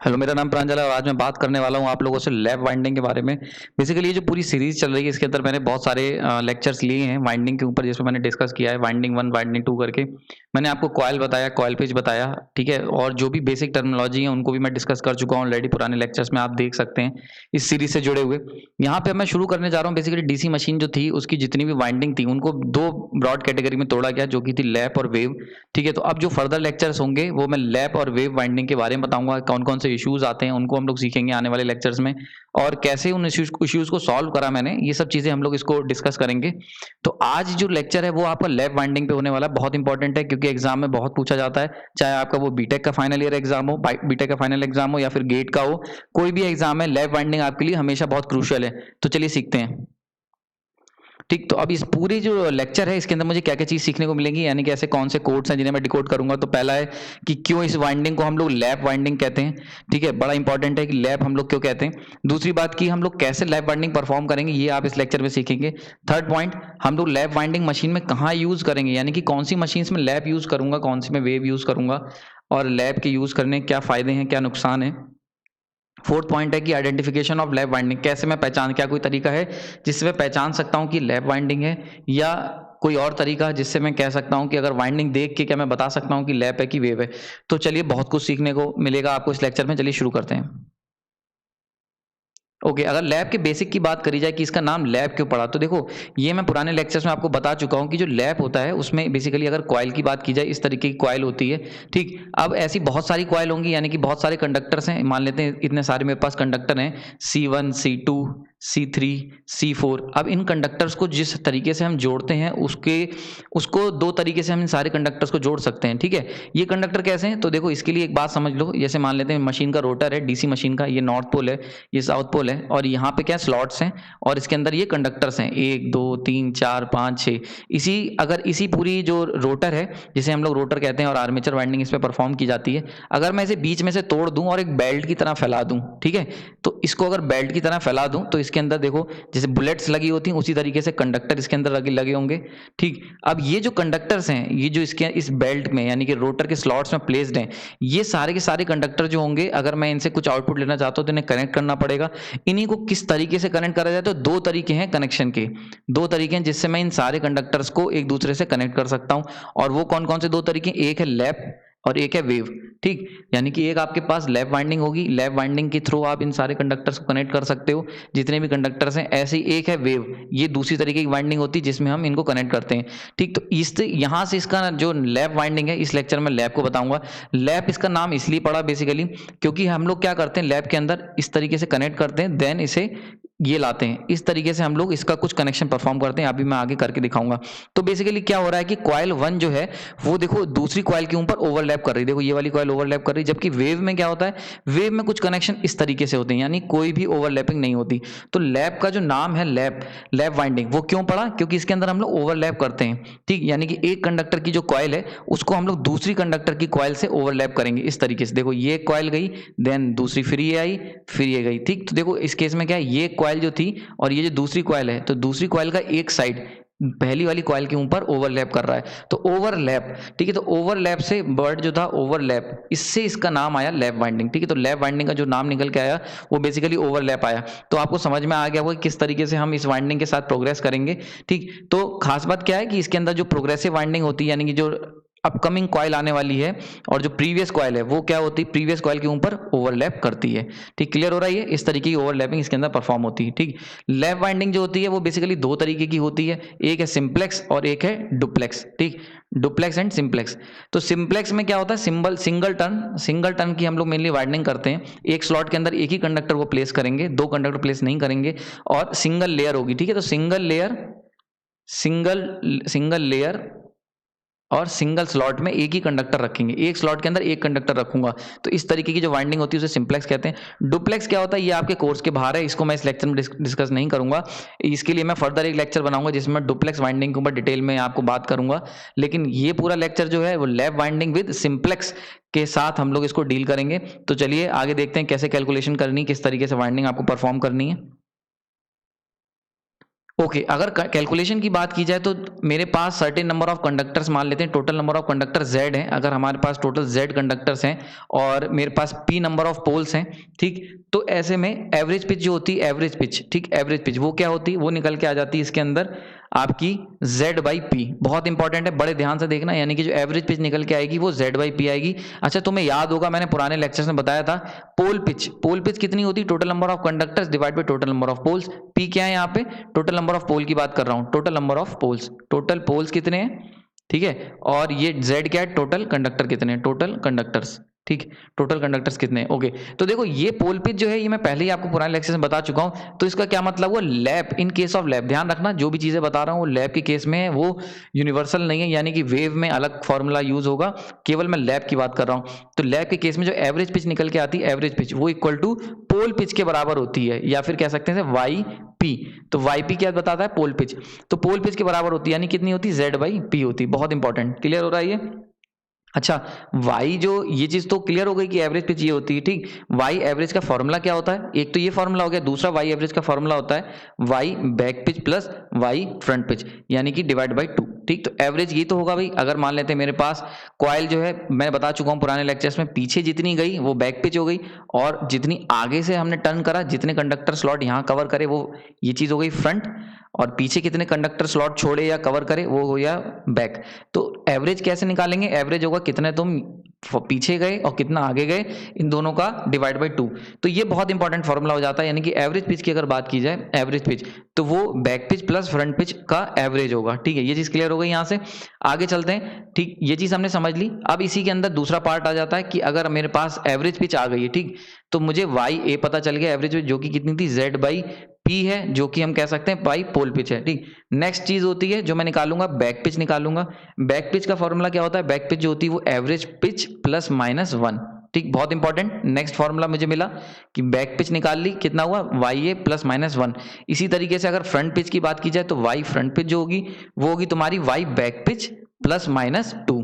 Hello, मेरा नाम प्रांजल है और आज मैं बात करने वाला हूँ आप लोगों से लैप वाइंडिंग के बारे में। बेसिकली ये जो पूरी सीरीज़ चल रही है इसके अंदर मैंने बहुत सारे लेक्चर्स लिए हैं वाइंडिंग के ऊपर, जिसमें मैंने डिस्कस किया है वाइंडिंग 1, वाइंडिंग 2 करके। मैंने आपको कॉइल बताया, कॉइल पेच बताया, ठीक है? और जो भी बेसिक टर्मिनोलॉजी है उनको भी मैं डिस्कस कर चुका हूँ ऑलरेडी पुराने लेक्चर्स में, आप देख सकते हैं इस सीरीज़ से जुड़े हुए। यहाँ पे मैं शुरू करने जा रहा हूँ बेसिकली डीसी मशीन जो थी उसकी जितनी भी वाइंडिंग थी उनको 2 ब्रॉड कैटेगरी में तोड़ा गया, जो कि थी लैप और वेव, ठीक है? तो अब जो फर्दर लेक्चर्स होंगे वो मैं लैप और वेव वाइंडिंग के बारे में बताऊँगा, कौन-कौन से इश्यूज़ आते हैं उनको हम लोग सीखेंगे आने वाले लेक्चर्स में, और कैसे उन इश्यूज़ को सॉल्व करा मैंने, ये सब चीज़ें हम लोग इसको डिस्कस करेंगे। तो आज जो लेक्चर है वो आपका लैप वाइंडिंग पे होने वाला है, बहुत इंपॉर्टेंट है क्योंकि एग्जाम में बहुत पूछा जाता है, चाहे आपका वो बीटेक का फाइनल ईयर एग्जाम हो, बीटेक का फाइनल एग्जाम हो या फिर गेट का हो, कोई भी एग्जाम है लैप वाइंडिंग आपके लिए हमेशा बहुत क्रूशियल है। तो चलिए सीखते हैं। ठीक, तो अब इस पूरी जो लेक्चर है इसके अंदर मुझे क्या-क्या चीज़ सीखने को मिलेंगी, यानी कि ऐसे कौन से कोड्स हैं जिन्हें मैं डिकोड करूँगा। तो पहला है कि क्यों इस वाइंडिंग को हम लोग लैप वाइंडिंग कहते हैं, ठीक है? बड़ा इंपॉर्टेंट है कि लैप हम लोग क्यों कहते हैं। दूसरी बात कि हम लोग कैसे लैप वाइंडिंग परफॉर्म करेंगे, ये आप इस लेक्चर में सीखेंगे। थर्ड पॉइंट, हम लोग लैप वाइंडिंग मशीन में कहाँ यूज़ करेंगे, यानी कि कौन सी मशीन्स में लैप यूज़ करूँगा, कौन सी में वेव यूज़ करूँगा, और लैप के यूज़ करने के क्या फ़ायदे हैं, क्या नुकसान है। फोर्थ पॉइंट है कि आइडेंटिफिकेशन ऑफ लैप वाइंडिंग, कैसे मैं पहचान, क्या कोई तरीका है जिससे मैं पहचान सकता हूँ कि लैप वाइंडिंग है, या कोई और तरीका है जिससे मैं कह सकता हूँ कि अगर वाइंडिंग देख के क्या मैं बता सकता हूँ कि लैप है कि वेव है। तो चलिए बहुत कुछ सीखने को मिलेगा आपको इस लेक्चर में, चलिए शुरू करते हैं। ओके, अगर लैब के बेसिक की बात करी जाए कि इसका नाम लैब क्यों पड़ा, तो देखो ये मैं पुराने लेक्चर्स में आपको बता चुका हूँ कि जो लैब होता है उसमें बेसिकली अगर कॉइल की बात की जाए इस तरीके की कॉइल होती है। ठीक, अब ऐसी बहुत सारी कॉइल होंगी, यानी कि बहुत सारे कंडक्टर्स हैं, मान लेते हैं इतने सारे मेरे पास कंडक्टर हैं, C1 C2 C3 C4। अब इन कंडक्टर्स को जिस तरीके से हम जोड़ते हैं उसको दो तरीके से हम इन सारे कंडक्टर्स को जोड़ सकते हैं, ठीक है? ये कंडक्टर कैसे हैं, तो देखो इसके लिए एक बात समझ लो। जैसे मान लेते हैं मशीन का रोटर है, डीसी मशीन का, ये नॉर्थ पोल है, ये साउथ पोल है, और यहाँ पे क्या स्लॉट्स हैं, और इसके अंदर ये कंडक्टर्स हैं 1 2 3 4 5 6। इसी पूरी जो रोटर है, जिसे हम लोग रोटर कहते हैं, और आर्मेचर वाइंडिंग इस पे परफॉर्म की जाती है, अगर मैं इसे बीच में से तोड़ दूं और एक बेल्ट की तरह फैला दूं, ठीक है? तो इसको अगर बेल्ट की तरह फैला दूं तो इसके अंदर देखो जैसे बुलेट्स लगी होती हैं उसी तरीके से कंडक्टर इसके अंदर लगे होंगे। ठीक, अब ये जो कंडक्टर्स हैं, ये जो इसके इस बेल्ट में यानी कि रोटर के स्लॉट्स में प्लेस्ड हैं, ये सारे के सारे कंडक्टर जो होंगे, अगर मैं इनसे कुछ आउटपुट लेना चाहता हूं तो इन्हें कनेक्ट करना पड़ेगा। इन्हीं को किस तरीके से कनेक्ट करा जाए, तो दो तरीके हैं कनेक्शन के, दो तरीके हैं जिससे मैं इन सारे कंडक्टर्स को एक दूसरे से कनेक्ट कर सकता हूं। और वो कौन कौन से दो तरीके, एक है लैप और एक है वेव। ठीक, यानी कि एक आपके पास लैप वाइंडिंग होगी, लैप वाइंडिंग के थ्रू आप इन सारे कंडक्टर्स को कनेक्ट कर सकते हो, जितने भी कंडक्टर्स हैं। ऐसे ही एक है वेव, ये दूसरी तरीके की वाइंडिंग होती है जिसमें हम इनको कनेक्ट करते हैं। ठीक, तो यहाँ से इसका जो लैप वाइंडिंग है, इस लेक्चर में लैप को बताऊंगा। लैप इसका नाम इसलिए पड़ा बेसिकली क्योंकि हम लोग क्या करते हैं, लैप के अंदर इस तरीके से कनेक्ट करते हैं, देन इसे ये लाते हैं, इस तरीके से हम लोग इसका कुछ कनेक्शन परफॉर्म करते हैं। अभी मैं आगे करके दिखाऊंगा। तो बेसिकली क्या हो रहा है कि कॉइल 1 जो है वो देखो दूसरी कॉइल के ऊपर ओवरलैप कर रही है, देखो ये वाली कॉइल ओवरलैप कर रही है। जबकि वेव में क्या होता है, वेव में कुछ कनेक्शन इस तरीके से होते हैं, यानी कोई भी ओवरलैपिंग नहीं होती। तो लैप का जो नाम है लैप वाइंडिंग, वो क्यों पड़ा, क्योंकि इसके अंदर हम लोग ओवरलैप करते हैं। ठीक, यानी कि एक कंडक्टर की जो कॉइल है उसको हम लोग दूसरी कंडक्टर की कॉइल से ओवरलैप करेंगे इस तरीके से। देखो ये कॉइल गई, देन दूसरी फिर ये आई, फिर ये गई। ठीक, तो देखो इस केस में क्या है, ये कॉइल जो थी और ये जो दूसरी कॉइल है, तो दूसरी कॉइल का एक साइड पहली वाली कॉइल के ऊपर ओवरलैप कर रहा है, तो ओवरलैप। ठीक है, तो ओवरलैप से वर्ड जो था ओवरलैप, इससे इसका नाम आया लैप वाइंडिंग। ठीक है, तो लैप वाइंडिंग का जो नाम निकल के आया वो बेसिकली ओवरलैप आया। तो आपको समझ में आ गया होगा किस तरीके से हम इस वाइंडिंग के साथ प्रोग्रेस करेंगे। ठीक, तो खास बात क्या है कि इसके अंदर जो प्रोग्रेसिव वाइंडिंग होती है, यानी कि जो अपकमिंग कॉइल आने वाली है, और जो प्रीवियस कॉइल है वो क्या होती है, प्रीवियस कॉइल के ऊपर ओवरलैप करती है। ठीक, क्लियर हो रहा है? ये इस तरीके की ओवरलैपिंग इसके अंदर परफॉर्म होती है। ठीक, लैप वाइंडिंग जो होती है वो बेसिकली दो तरीके की होती है, एक है सिंप्लेक्स और एक है डुप्लेक्स। ठीक, डुप्लेक्स एंड सिंप्लेक्स। तो सिंप्लेक्स में क्या होता है, सिंगल टर्न की हम लोग मेनली वाइंडिंग करते हैं। एक स्लॉट के अंदर एक ही कंडक्टर को प्लेस करेंगे, दो कंडक्टर प्लेस नहीं करेंगे, और सिंगल लेयर होगी। ठीक है, तो सिंगल लेयर और सिंगल स्लॉट में एक ही कंडक्टर रखेंगे, एक स्लॉट के अंदर एक कंडक्टर रखूंगा। तो इस तरीके की जो वाइंडिंग होती है उसे सिंप्लेक्स कहते हैं। डुप्लेक्स क्या होता है, ये आपके कोर्स के बाहर है, इसको मैं इस लेक्चर में डिस्कस नहीं करूंगा। इसके लिए मैं फर्दर एक लेक्चर बनाऊंगा जिसमें डुप्लेक्स वाइंडिंग के ऊपर डिटेल में आपको बात करूंगा। लेकिन ये पूरा लेक्चर जो है वो लैप वाइंडिंग विद सिंप्लेक्स के साथ हम लोग इसको डील करेंगे। तो चलिए आगे देखते हैं कैसे कैलकुलेशन करनी, किस तरीके से वाइंडिंग आपको परफॉर्म करनी है। ओके अगर कैलकुलेशन की बात की जाए तो मेरे पास सर्टेन नंबर ऑफ कंडक्टर्स मान लेते हैं, total number of conductor Z है, अगर हमारे पास टोटल Z कंडक्टर्स हैं और मेरे पास P नंबर ऑफ पोल्स हैं, ठीक, तो ऐसे में एवरेज पिच जो होती है, एवरेज पिच, ठीक, एवरेज पिच वो क्या होती है, वो निकल के आ जाती है इसके अंदर आपकी Z/P। बहुत इंपॉर्टेंट है, बड़े ध्यान से देखना, यानी कि जो एवरेज पिच निकल के आएगी वो Z/P आएगी। अच्छा तुम्हें याद होगा मैंने पुराने लेक्चर्स में बताया था पोल पिच कितनी होती है, total number of conductors divide by total number of poles. P क्या है यहाँ पे, टोटल नंबर ऑफ पोल की बात कर रहा हूँ, total number of poles, total poles कितने हैं, ठीक है, और ये Z क्या है, टोटल कंडक्टर कितने हैं, टोटल कंडक्टर्स, ठीक, टोटल कंडक्टर्स कितने हैं। ओके तो देखो ये पोल पिच जो है ये मैं पहले ही आपको पुराने लेक्चर में बता चुका हूं, तो इसका क्या मतलब हुआ, lap, in case of lap, ध्यान रखना जो भी चीजें बता रहा हूं वो लैप के केस में है, वो यूनिवर्सल नहीं है, यानी कि वेव में अलग फॉर्मूला यूज होगा, केवल मैं लैप की बात कर रहा हूं। तो लैप के केस में जो एवरेज पिच निकल के आती है, एवरेज पिच वो इक्वल टू पोल पिच के बराबर होती है, या फिर कह सकते हैं वाई पी। तो वाई पी क्या बताता है, पोल पिच, तो पोल पिच के बराबर होती है, यानी कितनी होती है, Z/P होती है। बहुत इंपॉर्टेंट, क्लियर हो रहा है ये। अच्छा y जो, ये चीज तो क्लियर हो गई कि एवरेज पिच ये होती है, ठीक, y एवरेज का फॉर्मूला क्या होता है, एक तो ये फॉर्मूला हो गया, दूसरा y एवरेज का फॉर्मूला होता है y back pitch plus y front pitch, यानी कि डिवाइड बाय 2, ठीक। तो एवरेज ये तो होगा भाई, अगर मान लेते हैं मेरे पास कॉइल जो है, मैं बता चुका हूं पुराने लेक्चर्स में, पीछे जितनी गई वो बैक पिच हो गई, और जितनी आगे से हमने टर्न करा, जितने कंडक्टर स्लॉट यहाँ कवर करे वो, ये चीज हो गई फ्रंट, और पीछे कितने कंडक्टर स्लॉट छोड़े या कवर करे वो हो गया बैक। तो एवरेज कैसे निकालेंगे, एवरेज होगा कितने तुम पीछे गए और कितना आगे गए, इन दोनों का डिवाइड बाय 2। तो ये बहुत इंपॉर्टेंट फॉर्मूला हो जाता है, यानी कि एवरेज पिच की अगर बात की जाए, एवरेज पिच तो वो back pitch plus front pitch का एवरेज होगा, ठीक है। ये चीज क्लियर हो गई, यहां से आगे चलते हैं, ठीक, ये चीज हमने समझ ली। अब इसी के अंदर दूसरा पार्ट आ जाता है कि अगर मेरे पास एवरेज पिच आ गई है, ठीक, तो मुझे वाई ए पता चल गया एवरेज, जो कि कितनी थी, Z/P है, जो कि हम कह सकते हैं बाई पोल पिच है, ठीक। नेक्स्ट चीज होती है जो मैं निकालूंगा, बैक पिच निकालूंगा। बैक पिच का फॉर्मूला क्या होता है, बैक पिच जो होती है वो एवरेज पिच प्लस -1, ठीक, बहुत इंपॉर्टेंट। नेक्स्ट फॉर्मूला मुझे मिला कि बैक पिच निकाल ली, कितना हुआ, YA प्लस -1। इसी तरीके से अगर फ्रंट पिच की बात की जाए तो Y फ्रंट पिच जो होगी वो होगी तुम्हारी Y बैक पिच प्लस -2,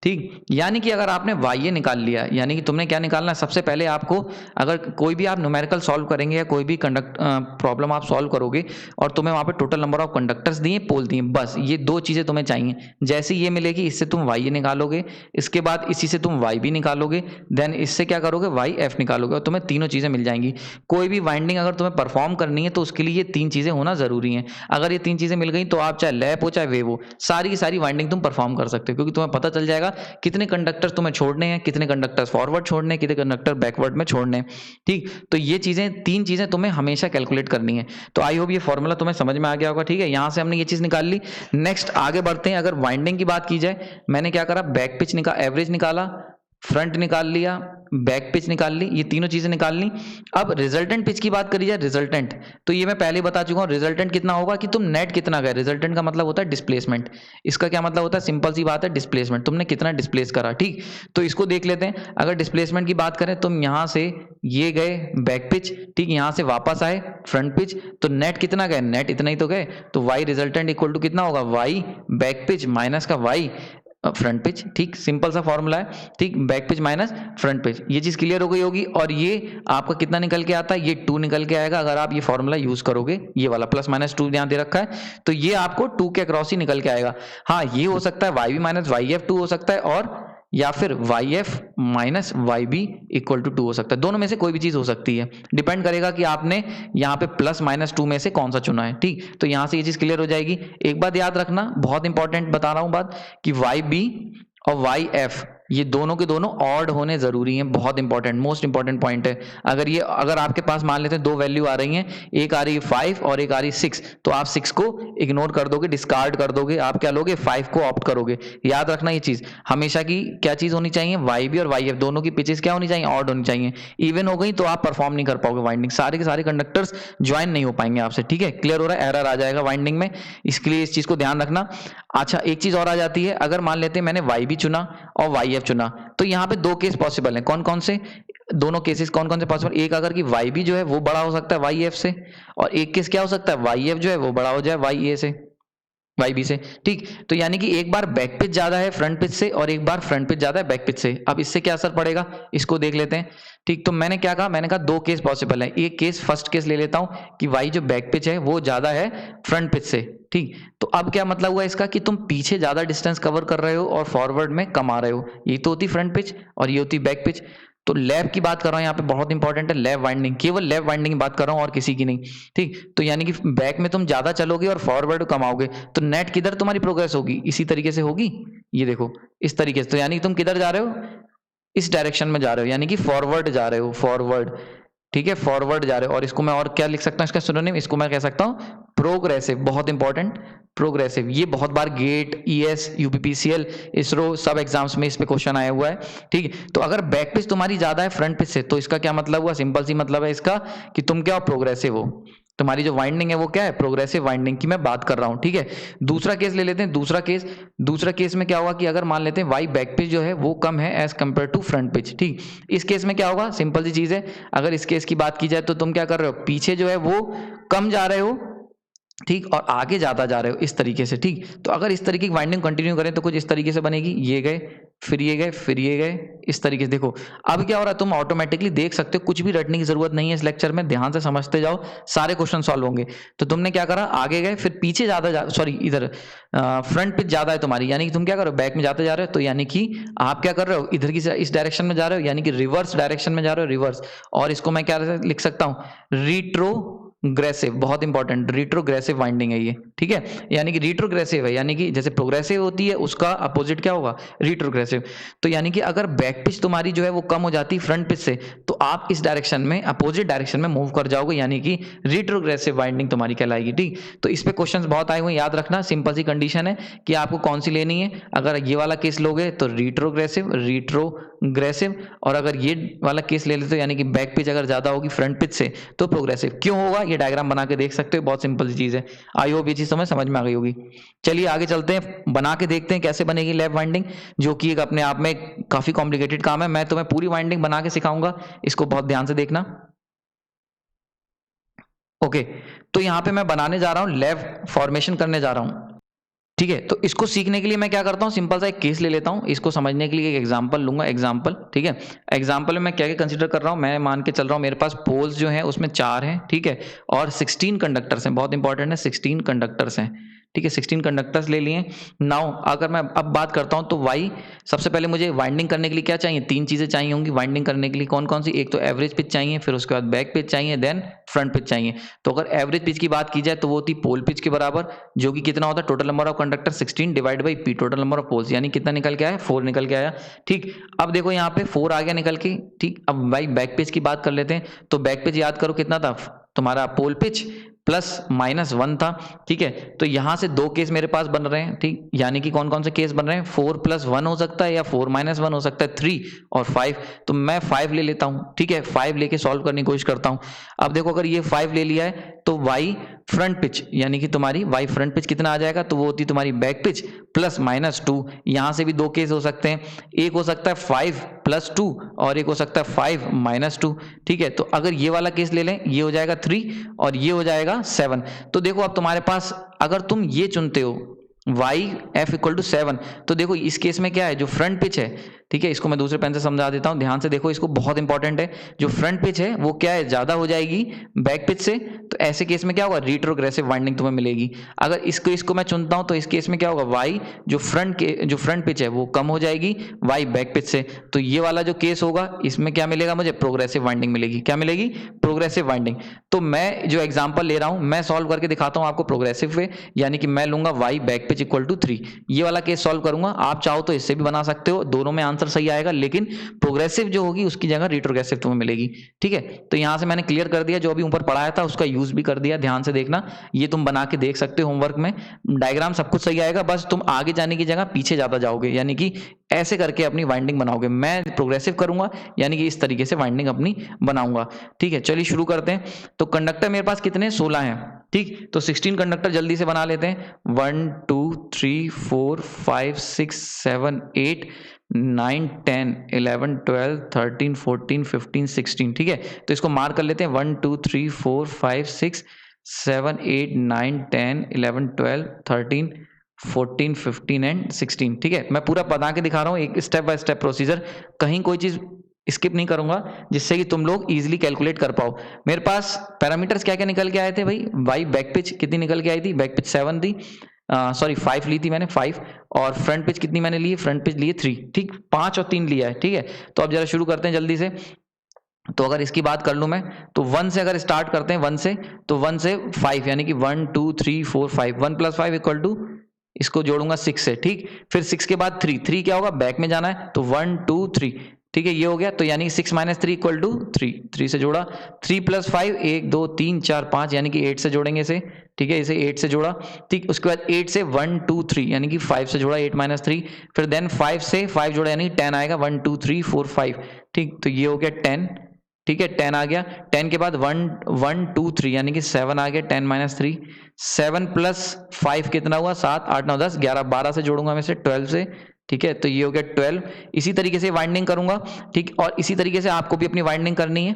ठीक। यानी कि अगर आपने YA निकाल लिया, यानी कि तुमने क्या निकालना है, सबसे पहले आपको, अगर कोई भी आप न्यूमेरिकल सॉल्व करेंगे या कोई भी प्रॉब्लम आप सॉल्व करोगे और तुम्हें वहां पे टोटल नंबर ऑफ कंडक्टर्स दिए, पोल दिए, बस ये दो चीजें तुम्हें चाहिए। जैसे ये मिलेगी इससे तुम YA निकालोगे, इसके बाद इसी से तुम YB निकालोगे, देन इससे क्या करोगे, YF निकालोगे, और तुम्हें तीनों चीजें मिल जाएंगी। कोई भी वाइंडिंग अगर तुम्हें परफॉर्म करनी है तो उसके लिए ये तीन चीजें होना जरूरी है। अगर ये तीन चीजें मिल गई तो आप चाहे लैप हो चाहे वेव हो, सारी की सारी वाइंडिंग तुम परफॉर्म कर सकते हो, क्योंकि तुम्हें पता चल जाएगा कितने कंडक्टर्स तुम्हें छोड़ने हैं, कितने कंडक्टर्स फॉरवर्ड छोड़ने हैं, कितने कंडक्टर बैकवर्ड में छोड़ने हैं, ठीक। तो ये चीजें, तीन चीजें तुम्हें हमेशा कैलकुलेट करनी है। तो आई होप ये फॉर्मूला तुम्हें समझ में आ गया होगा, ठीक है। यहां से हमने ये चीज निकाल ली। नेक्स्ट आगे बढ़ते हैं, अगर वाइंडिंग की बात की जाए, मैंने क्या करा, बैक पिच एवरेज निकाला, फ्रंट निकाल लिया, बैक पिच निकाल ली, ये तीनों चीजें निकाल ली। अब रिजल्टेंट पिच की बात करी जाए, रिजल्टेंट, तो ये मैं पहले बता चुका हूं, रिजल्टेंट कितना होगा कि तुम नेट कितना गए, रिजल्टेंट का मतलब होता है डिस्प्लेसमेंट। इसका क्या मतलब होता है, सिंपल सी बात है, डिस्प्लेसमेंट, तुमने कितना डिस्प्लेस करा, ठीक। तो इसको देख लेते हैं। अगर डिस्प्लेसमेंट की बात करें, तुम यहां से ये गए बैक पिच, ठीक, यहां से वापस आए फ्रंट पिच, तो नेट कितना गए, नेट इतना ही तो गए। तो वाई रिजल्टेंट इक्वल टू कितना होगा, वाई बैक पिच माइनस का वाई फ्रंट पिच, ठीक, सिंपल सा फॉर्मूला है, ठीक, back pitch minus front pitch. ये चीज क्लियर हो गई होगी। और ये आपका कितना निकल के आता है, ये 2 निकल के आएगा अगर आप ये फॉर्मूला यूज करोगे, ये वाला प्लस -2 यहां दे रखा है, तो ये आपको 2 के अक्रॉस ही निकल के आएगा। हाँ ये हो सकता है YB माइनस YF2 हो सकता है, और या फिर YF minus YB equal to 2 हो सकता है, दोनों में से कोई भी चीज हो सकती है, डिपेंड करेगा कि आपने यहाँ पे प्लस -2 में से कौन सा चुना है, ठीक। तो यहां से ये चीज क्लियर हो जाएगी। एक बात याद रखना, बहुत इंपॉर्टेंट बता रहा हूं बात, कि YB और YF ये दोनों के दोनों ऑड होने जरूरी हैं, बहुत इंपॉर्टेंट, मोस्ट इंपॉर्टेंट पॉइंट है। अगर आपके पास मान लेते हैं दो वैल्यू आ रही हैं, एक आ रही है 5 और एक आ रही है 6, तो आप 6 को इग्नोर कर दोगे, डिस्कार्ड कर दोगे, आप क्या लोगे, 5 को ऑप्ट करोगे। याद रखना ये चीज हमेशा की क्या चीज होनी चाहिए, YB और YF दोनों की पिचेस क्या होनी चाहिए, ऑड होनी चाहिए। इवन हो गई तो आप परफॉर्म नहीं कर पाओगे वाइंडिंग, सारे के सारे कंडक्टर्स ज्वाइन नहीं हो पाएंगे आपसे, ठीक है। क्लियर हो रहा है, एरर आ जाएगा वाइंडिंग में, इसके लिए इस चीज को ध्यान रखना। अच्छा एक चीज और आ जाती है, अगर मान लेते हैं मैंने YB चुना और YF चुना, तो यहाँ पे दो केस पॉसिबल हैं, कौन कौन से, दोनों केसेस कौन कौन से पॉसिबल, एक अगर कि YB जो है वो बड़ा हो सकता है YF से, और एक केस क्या हो सकता है, YF जो है वो बड़ा हो जाए YA से, वाई बी से, ठीक। तो यानी कि एक बार बैक पिच ज्यादा है फ्रंट पिच से और एक बार फ्रंट पिच ज्यादा है बैक पिच से। अब इससे क्या असर पड़ेगा इसको देख लेते हैं, ठीक। तो मैंने क्या कहा, मैंने कहा दो केस पॉसिबल है। एक केस, फर्स्ट केस ले लेता हूं कि वाई जो बैक पिच है वो ज्यादा है फ्रंट पिच से, ठीक। तो अब क्या मतलब हुआ इसका कि तुम पीछे ज्यादा डिस्टेंस कवर कर रहे हो और फॉरवर्ड में कम आ रहे हो। ये तो होती फ्रंट पिच और ये होती बैक पिच। तो लैप की बात कर रहा हूं यहाँ पे, बहुत इंपॉर्टेंट है लैप वाइंडिंग, केवल लैप वाइंडिंग की बात कर रहा हूं और किसी की नहीं, ठीक। तो यानी कि बैक में तुम ज्यादा चलोगे और फॉरवर्ड कम आओगे, तो नेट किधर तुम्हारी प्रोग्रेस होगी, इसी तरीके से होगी। ये देखो इस तरीके से, तो यानी कि तुम किधर जा रहे हो, इस डायरेक्शन में जा रहे हो, यानी कि फॉरवर्ड जा रहे हो, फॉरवर्ड, ठीक है, फॉरवर्ड जा रहे हो। और इसको मैं और क्या लिख सकता हूँ इसका सिनोनिम, इसको मैं कह सकता हूँ प्रोग्रेसिव, बहुत इंपॉर्टेंट, प्रोग्रेसिव। ये बहुत बार गेट, ईएस, यूपीपीसीएल, इसरो सब एग्जाम्स में इस पे क्वेश्चन आया हुआ है, ठीक है। तो अगर बैक पिच तुम्हारी ज्यादा है फ्रंट पिच से, तो इसका क्या मतलब हुआ, सिंपल सी मतलब है इसका कि तुम क्या हो, प्रोग्रेसिव हो। तुम्हारी जो वाइंडिंग है वो क्या है, प्रोग्रेसिव वाइंडिंग की मैं बात कर रहा हूं, ठीक है। दूसरा केस ले लेते हैं, दूसरा केस में क्या होगा कि अगर मान लेते हैं वाई बैक पिच जो है वो कम है as compare to front pitch, ठीक। इस केस में क्या होगा, सिंपल सी चीज है, अगर इस केस की बात की जाए तो तुम क्या कर रहे हो, पीछे जो है वो कम जा रहे हो, ठीक, और आगे जाता जा रहे हो इस तरीके से, ठीक। तो अगर इस तरीके की वाइंडिंग कंटिन्यू करें तो कुछ इस तरीके से बनेगी, ये गए फिर ये गए फिर ये गए, इस तरीके से। देखो अब क्या हो रहा है, तुम ऑटोमेटिकली देख सकते हो, कुछ भी रटने की जरूरत नहीं है इस लेक्चर में, ध्यान से समझते जाओ, सारे क्वेश्चन सॉल्व होंगे। तो तुमने क्या करा, आगे गए फिर पीछे ज्यादा सॉरी इधर फ्रंट पिच ज्यादा है तुम्हारी, यानी कि तुम क्या करो, बैक में जाते जा रहे हो, तो यानी कि आप क्या कर रहे हो, इधर की इस डायरेक्शन में जा रहे हो, यानी कि रिवर्स डायरेक्शन में जा रहे हो, रिवर्स। और इसको मैं क्या लिख सकता हूँ, रिट्रोग्रेसिव, बहुत इंपॉर्टेंट, रिट्रोग्रेसिव वाइंडिंग है ये, ठीक है। यानी कि रिट्रोग्रेसिव है, यानी कि जैसे प्रोग्रेसिव होती है उसका अपोजिट क्या होगा, रिट्रोग्रेसिव। तो यानी कि अगर बैक पिच तुम्हारी जो है वो कम हो जाती फ्रंट पिच से, तो आप इस डायरेक्शन में, अपोजिट डायरेक्शन में मूव कर जाओगे, यानी कि रिट्रोग्रेसिव वाइंडिंग तुम्हारी कहलाएगी, ठीक। तो इस पे क्वेश्चंस बहुत आए हुए हैं, याद रखना, सिंपल सी कंडीशन है कि आपको कौन सी लेनी है। अगर ये वाला केस लोगे तो रिट्रोग्रेसिव, और अगर ये वाला केस ले लेते हो यानी कि बैक पिच अगर ज्यादा होगी फ्रंट पिच से तो प्रोग्रेसिव। क्यों होगा ये डायग्राम बना के देख सकते हो, बहुत सिंपल सी चीज है। आई होप ये चीज समझ में आ गई होगी। चलिए आगे चलते हैं, बना के देखते हैं कैसे बनेगी लैप वाइंडिंग, जो कि एक अपने आप में काफी कॉम्प्लिकेटेड काम है। मैं तुम्हें पूरी वाइंडिंग बना के सिखाऊंगा, इसको बहुत ध्यान से देखना। ओके, तो यहां पे मैं बनाने जा रहा हूं, लैप फॉर्मेशन करने जा रहा हूं, ठीक है। तो इसको सीखने के लिए मैं क्या करता हूँ, सिंपल सा एक केस ले लेता हूँ, इसको समझने के लिए एक एग्जांपल लूंगा, एग्जांपल, ठीक है। एग्जांपल में मैं क्या क्या कंसीडर कर रहा हूँ, मैं मान के चल रहा हूँ मेरे पास पोल्स जो हैं उसमें 4 हैं, ठीक है, और 16 कंडक्टर्स हैं, बहुत इंपॉर्टेंट है, 16 कंडक्टर्स हैं, ठीक है। 16 कंडक्टर्स ले लिए। नाउ अगर मैं अब बात करता हूँ तो वाई, सबसे पहले मुझे वाइंडिंग करने के लिए क्या चाहिए, 3 चीजें चाहिए होंगी वाइंडिंग करने के लिए, कौन कौन सी, एक तो एवरेज पिच चाहिए, फिर उसके बाद बैक पिच चाहिए, देन फ्रंट पिच चाहिए। तो अगर एवरेज पिच की बात की जाए तो वो होती पोल पिच के बराबर, जो कि कितना होता है, total number of conductor 16 divide by P, total number of poles, यानी कितना निकल के आया, 4 निकल के आया, ठीक। अब देखो यहाँ पे 4 आ गया निकल के, ठीक। अब भाई बैक पिच की बात कर लेते हैं, तो बैक पिच याद करो कितना था तुम्हारा, पोल पिच प्लस -1 था, ठीक है। तो यहां से 2 केस मेरे पास बन रहे हैं, ठीक, यानी कि कौन कौन से केस बन रहे हैं, 4 + 1 हो सकता है या 4 - 1 हो सकता है, 3 और 5। तो मैं 5 ले लेता हूं, ठीक है, 5 लेके सॉल्व करने की कोशिश करता हूं। अब देखो अगर ये 5 ले लिया है तो वाई फ्रंट पिच, यानी कि तुम्हारी वाई फ्रंट पिच कितना आ जाएगा, तो वो होती तुम्हारी बैक पिच प्लस -2। यहां से भी 2 केस हो सकते हैं, एक हो सकता है 5 + 2 और एक हो सकता है 5 - 2, ठीक है। तो अगर ये वाला केस ले लें, ये हो जाएगा 3 और ये हो जाएगा 7। तो देखो अब तुम्हारे पास अगर तुम ये चुनते हो y f = 7, तो देखो इस केस में क्या है, जो फ्रंट पिच है, ठीक है, इसको मैं दूसरे पेन से समझा देता हूं, ध्यान से देखो, इसको बहुत इंपॉर्टेंट है। जो फ्रंट पिच है वो क्या है, ज्यादा हो जाएगी बैक पिच से, तो ऐसे केस में क्या होगा, रिट्रोग्रेसिव वाइंडिंग तुम्हें मिलेगी। अगर इसको मैं चुनता हूं तो इस केस में क्या होगा, y जो फ्रंट पिच है वो कम हो जाएगी y बैक पिच से, तो ये वाला जो केस होगा इसमें क्या मिलेगा मुझे, प्रोग्रेसिव वाइंडिंग मिलेगी। क्या मिलेगी, प्रोग्रेसिव वाइंडिंग। तो मैं जो एग्जांपल ले रहा हूं मैं सॉल्व करके दिखाता हूं आपको प्रोग्रेसिव वे, यानी कि मैं लूंगा y बैक पिच = 3, ये वाला केस सॉल्व करूंगा। आप चाहो तो इससे भी बना सकते हो, दोनों में आंसर सही आएगा, लेकिन प्रोग्रेसिव जो होगी उसकी जगह रिट्रोग्रेसिव तुम्हें मिलेगी, ठीक है। तो यहां से मैंने क्लियर कर दिया, जो अभी ऊपर पढ़ाया था उसका यूज भी कर दिया, ध्यान से देखना, ये तुम बना के देख सकते हो होमवर्क में, डायग्राम सब कुछ सही आएगा, बस तुम आगे जाने की जगह पीछे ज्यादा जाओगे, यानी कि ऐसे करके अपनी वाइंडिंग बनाओगे। मैं प्रोग्रेसिव करूंगा, यानी कि इस तरीके से वाइंडिंग अपनी बनाऊंगा, ठीक है। चलिए शुरू करते हैं। तो कंडक्टर मेरे पास कितने, 16 हैं, ठीक। तो 16 कंडक्टर जल्दी से बना लेते हैं, 1 2 3 4 5 6 7 8 9 10 11 12 13 14 15 16, ठीक है। तो इसको मार्क कर लेते हैं, 1 2 3 4 5 6 7 8 9 10 11 12 13 14 15 एंड 16। ठीक है, मैं पूरा बता के दिखा रहा हूँ, एक स्टेप बाय स्टेप प्रोसीजर, कहीं कोई चीज़ स्किप नहीं करूंगा, जिससे कि तुम लोग इजीली कैलकुलेट कर पाओ। मेरे पास पैरामीटर्स क्या क्या निकल के आए थे भाई? वाई बैक पिच कितनी निकल के आई थी? बैक पिच 7 थी, सॉरी 5 ली थी मैंने, 5। और फ्रंट पिच कितनी मैंने ली? फ्रंट पिच लिए 3। ठीक, 5 और 3 लिया है। ठीक है, तो अब जरा शुरू करते हैं जल्दी से। तो अगर इसकी बात कर लूं मैं, तो 1 से अगर स्टार्ट करते हैं, 1 से, तो 1 से 5 यानी कि 1 2 3 4 5, 1 + 5 = इसको जोड़ूंगा 6 से। ठीक, फिर 6 के बाद 3, 3 क्या होगा? बैक में जाना है, तो 1 2 3। ठीक है, ये हो गया, तो यानी 6 - 3 = 3, 3 से जोड़ा। 3 + 5 1 2 3 4 5 यानी कि 8 से जोड़ेंगे इसे। ठीक है, इसे 8 से जोड़ा। ठीक, उसके बाद 8 से 1 2 3 यानी कि 5 से जोड़ा, 8 - 3। फिर देन 5 से 5 जोड़ा यानी 10 आएगा, 1 2 3 4 5। ठीक, तो ये हो गया 10। ठीक है, 10 आ गया। 10 के बाद 1 1 2 3 यानी कि 7 आ गया, 10 - 3। 7 + 5 कितना हुआ? 7 8 9 10 11 12 से जोड़ूंगा मैं इसे 12 से। ठीक है, तो ये हो गया 12। इसी तरीके से वाइंडिंग करूंगा। ठीक, और इसी तरीके से आपको भी अपनी वाइंडिंग करनी है।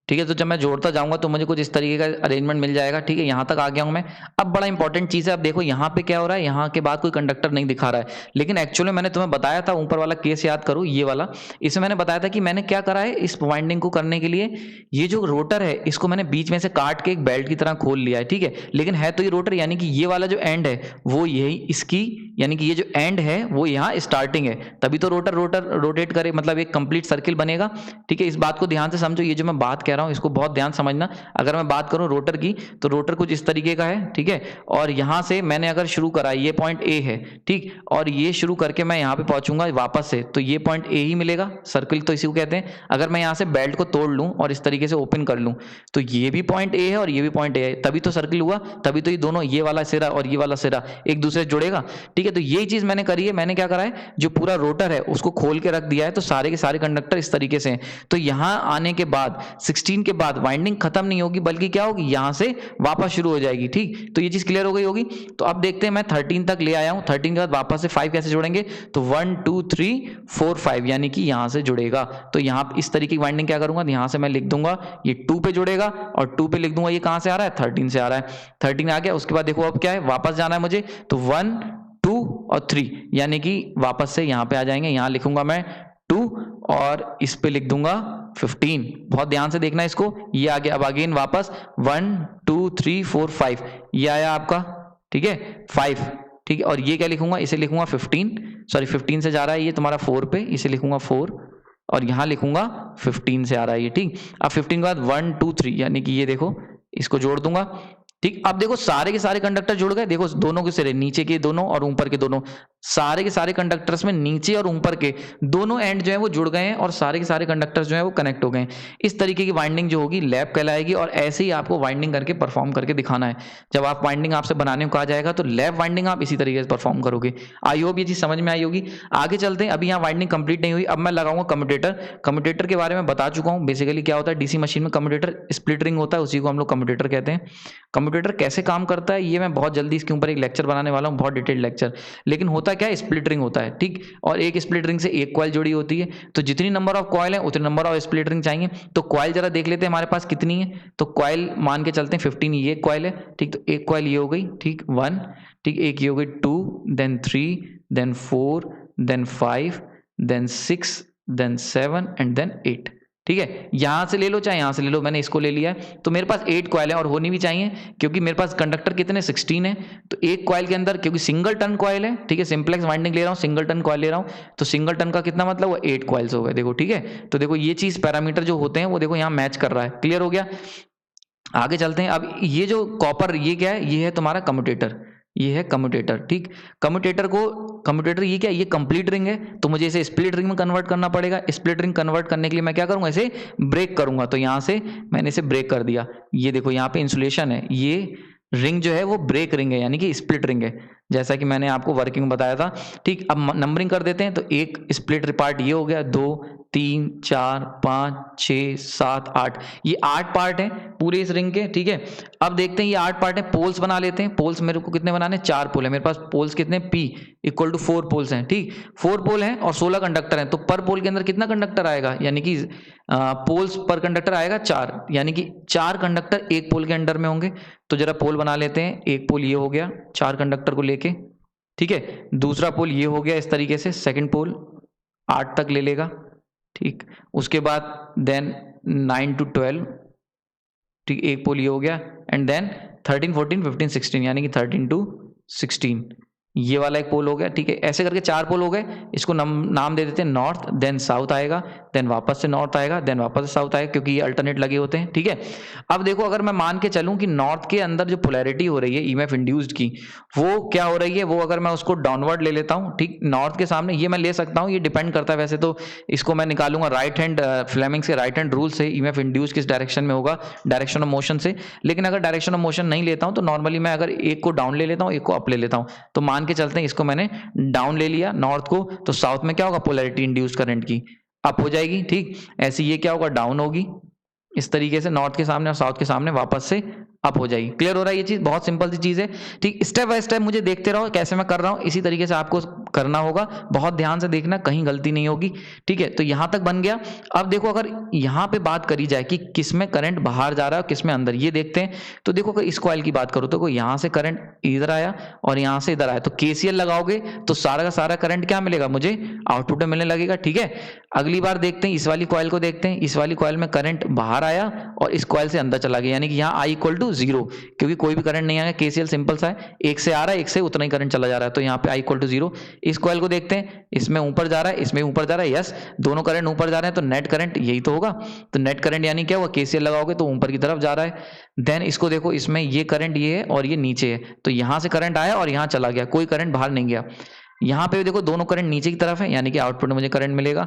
ठीक है, तो जब मैं जोड़ता जाऊंगा तो मुझे कुछ इस तरीके का अरेंजमेंट मिल जाएगा। ठीक है, यहाँ तक आ गया हूं मैं। अब बड़ा इंपॉर्टेंट चीज़ है, अब देखो यहाँ पे क्या हो रहा है, यहाँ के बाद कोई कंडक्टर नहीं दिखा रहा है, लेकिन एक्चुअली मैंने तुम्हें बताया था, ऊपर वाला केस याद करो, ये वाला, इसमें मैंने बताया था कि मैंने क्या करा है इस वाइंडिंग को करने के लिए, ये जो रोटर है इसको मैंने बीच में से काट के एक बेल्ट की तरह खोल लिया है। ठीक है, लेकिन है तो ये रोटर, यानी कि ये वाला जो एंड है वो यही इसकी, यानी कि ये जो एंड है वो यहाँ स्टार्टिंग है, तभी तो रोटर रोटेट करे, मतलब एक कंप्लीट सर्किल बनेगा। ठीक है, इस बात को ध्यान से समझो, ये जो मैं बात कह रहा हूँ इसको बहुत ध्यान समझना। अगर मैं बात करूं रोटर की, तो रोटर कुछ इस तरीके का है। ठीक है, और यहां से मैंने अगर शुरू करा, ये पॉइंट ए है। ठीक, और ये शुरू करके मैं यहां पे पहुंचूंगा वापस से, तो ये पॉइंट ए ही मिलेगा, सर्किल तो इसी को कहते हैं। अगर मैं यहां से बेल्ट को तोड़ लूं और इस तरीके से ओपन कर लूं, तो ये भी पॉइंट ए है और ये भी पॉइंट ए है, तभी तो सर्किल हुआ, तभी तो ये दोनों, ये वाला सिरा और ये वाला सिरा एक दूसरे से जुड़ेगा। ठीक है, तो ये चीज मैंने करी है। मैंने क्या करा है, जो पूरा रोटर है उसको खोल के रख दिया है, तो सारे के सारे कंडक्टर इस तरीके से हैं। तो यहां आने के बाद 16 के बाद वाइंडिंग खत्म नहीं होगी, बल्कि क्या होगी, यहां से वापस शुरू हो जाएगी। ठीक, तो ये चीज क्लियर हो गई होगी। तो अब देखते हैं, मैं 13 तक ले आया हूं, 13 के बाद वापस से 5 कैसे जोड़ेंगे, तो 1 2 3 4 5 यानी कि यहां से जुड़ेगा। तो यहां इस तरीके की वाइंडिंग क्या करूंगा, यहां से मैं लिख दूंगा ये 2 पे जुड़ेगा, और 2 पे लिख दूंगा ये कहां से आ रहा है, 13 से आ रहा है। 13 आ गया, उसके बाद देखो अब क्या है, वापस जाना है मुझे, तो 1 2 और 3 यानी कि वापस से यहां पे आ जाएंगे। यहां लिखूंगा मैं 2 और इस पे लिख दूंगा 15। बहुत ध्यान से देखना इसको, ये आ गया। अब अगेन वापस 1 2 3 4 5 ये आया आपका। ठीक है, 5। ठीक है, और ये क्या लिखूंगा, इसे लिखूंगा 15, सॉरी 15 से जा रहा है ये तुम्हारा 4 पे, इसे लिखूंगा 4, और यहां लिखूंगा 15 से आ रहा है ये। ठीक, अब 15 के बाद 1 2 3 यानी कि ये देखो, इसको जोड़ दूंगा। ठीक, अब देखो सारे के सारे कंडक्टर जुड़ गए, देखो दोनों के सिरे, नीचे के दोनों और ऊपर के दोनों, सारे के सारे कंडक्टर्स में नीचे और ऊपर के दोनों एंड जो है वो जुड़ गए हैं, और सारे के सारे कंडक्टर्स जो है वो कनेक्ट हो गए हैं। इस तरीके की वाइंडिंग जो होगी लैप कहलाएगी, और ऐसे ही आपको वाइंडिंग करके परफॉर्म करके दिखाना है। जब आप वाइंडिंग आपसे बनाने को कहा जाएगा तो लैप वाइंडिंग आप इसी तरीके से परफॉर्म करोगे। आई होप ये चीज समझ में आई होगी। आगे चलते हैं, अभी यहाँ वाइंडिंग कंप्लीट नहीं हुई, अब मैं लगाऊंगा कम्यूटेटर। कम्यूटेटर के बारे में बता चुका हूँ, बेसिकली क्या होता है, डीसी मशीन में कम्यूटेटर स्प्लिट रिंग होता है, उसी को हम लोग कम्यूटेटर कहते हैं। कम्यूटेटर कैसे काम करता है ये मैं बहुत जल्दी इसके ऊपर एक लेक्चर बनाने वाला हूँ, बहुत डिटेल्ड लेक्चर। लेकिन होता क्या है, स्प्लिट रिंग होता है। ठीक, और एक स्प्लिट रिंग से एक कॉइल जुड़ी होती है, तो जितनी नंबर ऑफ कॉइल है उतने नंबर ऑफ स्प्लिट रिंग चाहिए। तो कॉइल जरा देख लेते हैं हमारे पास कितनी है, तो कॉइल मान के चलते हैं 15, ये कॉइल है। ठीक, तो एक कॉइल ये हो गई, ठीक 1, ठीक, एक ये हो गई 2, then 3, then 4, then 5, then 6, then 7 and then 8। ठीक है, यहां से ले लो चाहे यहां से ले लो, मैंने इसको ले लिया है, तो मेरे पास 8 कॉइल है, और होनी भी चाहिए, क्योंकि मेरे पास कंडक्टर कितने 16 है। तो एक कॉइल के अंदर, क्योंकि सिंगल टर्न कॉइल है, ठीक है, सिंपलेक्स वाइंडिंग ले रहा हूं, सिंगल टर्न कॉइल ले रहा हूं, तो सिंगल टर्न का कितना मतलब वो 8 कॉइल्स हो गए। देखो, ठीक है, तो देखो ये चीज पैरामीटर जो होते हैं वो देखो यहाँ मैच कर रहा है। क्लियर हो गया। आगे चलते हैं। अब ये जो कॉपर, ये क्या है, ये है तुम्हारा कम्यूटेटर, ये है कम्यूटेटर। ठीक, कम्यूटेटर ये क्या है, ये कंप्लीट रिंग है, तो मुझे इसे स्प्लिट रिंग में कन्वर्ट करना पड़ेगा। स्प्लिट रिंग कन्वर्ट करने के लिए मैं क्या करूंगा, इसे ब्रेक करूंगा। तो यहां से मैंने इसे ब्रेक कर दिया, ये देखो यहाँ पे इंसुलेशन है, ये रिंग जो है वो ब्रेक रिंग है, यानी कि स्प्लिट रिंग है। जैसा कि मैंने आपको वर्किंग बताया था। ठीक, अब नंबरिंग कर देते हैं। तो एक स्प्लिट पार्ट ये हो गया, 2 3 4 5 6 7 8, ये 8 पार्ट हैं पूरे इस रिंग के। ठीक है, अब देखते हैं ये 8 पार्ट हैं, पोल्स बना लेते हैं। पोल्स मेरे को कितने बनाने, 4 पोल है मेरे पास। पोल्स कितने, P इक्वल टू 4 पोल्स हैं। ठीक, 4 पोल हैं और 16 कंडक्टर हैं, तो पर पोल के अंदर कितना कंडक्टर आएगा, यानी कि पोल्स पर कंडक्टर आएगा 4, यानी कि 4 कंडक्टर एक पोल के अंडर में होंगे। तो जरा पोल बना लेते हैं। एक पोल ये हो गया 4 कंडक्टर को लेके। ठीक है, दूसरा पोल ये हो गया इस तरीके से, सेकंड पोल 8 तक ले लेगा। ठीक, उसके बाद देन 9 to 12, ठीक, एक पोल ये हो गया, एंड देन 13 14 15 16, यानी कि 13 to 16 ये वाला एक पोल हो गया। ठीक है, ऐसे करके 4 पोल हो गए। इसको नाम दे देते हैं नॉर्थ, देन साउथ आएगा, देन वापस से नॉर्थ आएगा, देन वापस से साउथ आएगा, क्योंकि ये अल्टरनेट लगे होते हैं। ठीक है, अब देखो अगर मैं मान के चलूं कि नॉर्थ के अंदर जो पोलैरिटी हो रही है ईएमएफ इंड्यूस्ड की, वो क्या हो रही है, वो अगर मैं उसको डाउनवर्ड ले लेता हूं, ठीक, नॉर्थ के सामने ये मैं ले सकता हूं, ये डिपेंड करता है वैसे तो। इसको मैं निकालूंगा राइट हैंड, फ्लेमिंग्स के राइट हैंड रूल से ईएमएफ इंड्यूस किस डायरेक्शन में होगा, डायरेक्शन ऑफ मोशन से। लेकिन अगर डायरेक्शन ऑफ मोशन नहीं लेता हूं तो नॉर्मली मैं अगर एक को डाउन ले लेता हूं, एक को अप ले लेता हूं। तो मान के चलते हैं इसको मैंने डाउन ले लिया नॉर्थ को, तो साउथ में क्या होगा, पोलैरिटी इंड्यूस करंट की अप हो जाएगी। ठीक, ऐसे ये क्या होगा, डाउन होगी इस तरीके से, नॉर्थ के सामने और साउथ के सामने वापस से अप हो जाएगी। क्लियर हो रहा है, ये चीज बहुत सिंपल सी चीज है। ठीक, स्टेप बाय स्टेप मुझे देखते रहो कैसे मैं कर रहा हूं, इसी तरीके से आपको करना होगा। बहुत ध्यान से देखना, कहीं गलती नहीं होगी। ठीक है, तो यहां तक बन गया। अब देखो अगर यहां पे बात करी जाए कि किस में करंट बाहर जा रहा है और किस में अंदर, ये देखते हैं। तो देखो अगर इस कॉइल की बात करूं तो यहां से करंट इधर आया और यहां से इधर आया, तो केसीएल लगाओगे तो सारा का सारा करंट क्या मिलेगा, मुझे आउटपुट में मिलने लगेगा। ठीक है, अगली बार देखते हैं इस वाली कॉइल को, देखते हैं इस वाली कॉइल में करंट बाहर आया और इस कॉइल से अंदर चला गया, यानी कि यहाँ I इक्वल टू 0, क्योंकि कोई भी करंट नहीं आएगा, केसीएल सिंपल सा है, एक से आ रहा है, एक से उतना ही करंट चला जा रहा है, तो यहाँ पे I इक्वल टू 0। इस कॉइल को देखते हैं, इसमें ऊपर जा रहा है, इसमें ऊपर जा रहा है, यस, दोनों करंट ऊपर जा रहे हैं, तो नेट करंट यही तो होगा। तो नेट करंट यानी क्या हुआ, केसीएल लगाओगे तो ऊपर की तरफ जा रहा है। देन इसको देखो, इसमें ये करंट ये है और ये नीचे है, तो यहाँ से करंट आया और यहाँ चला गया, कोई करंट बाहर नहीं गया। यहाँ पे देखो दोनों करंट नीचे की तरफ है, यानी कि आउटपुट में मुझे करंट मिलेगा।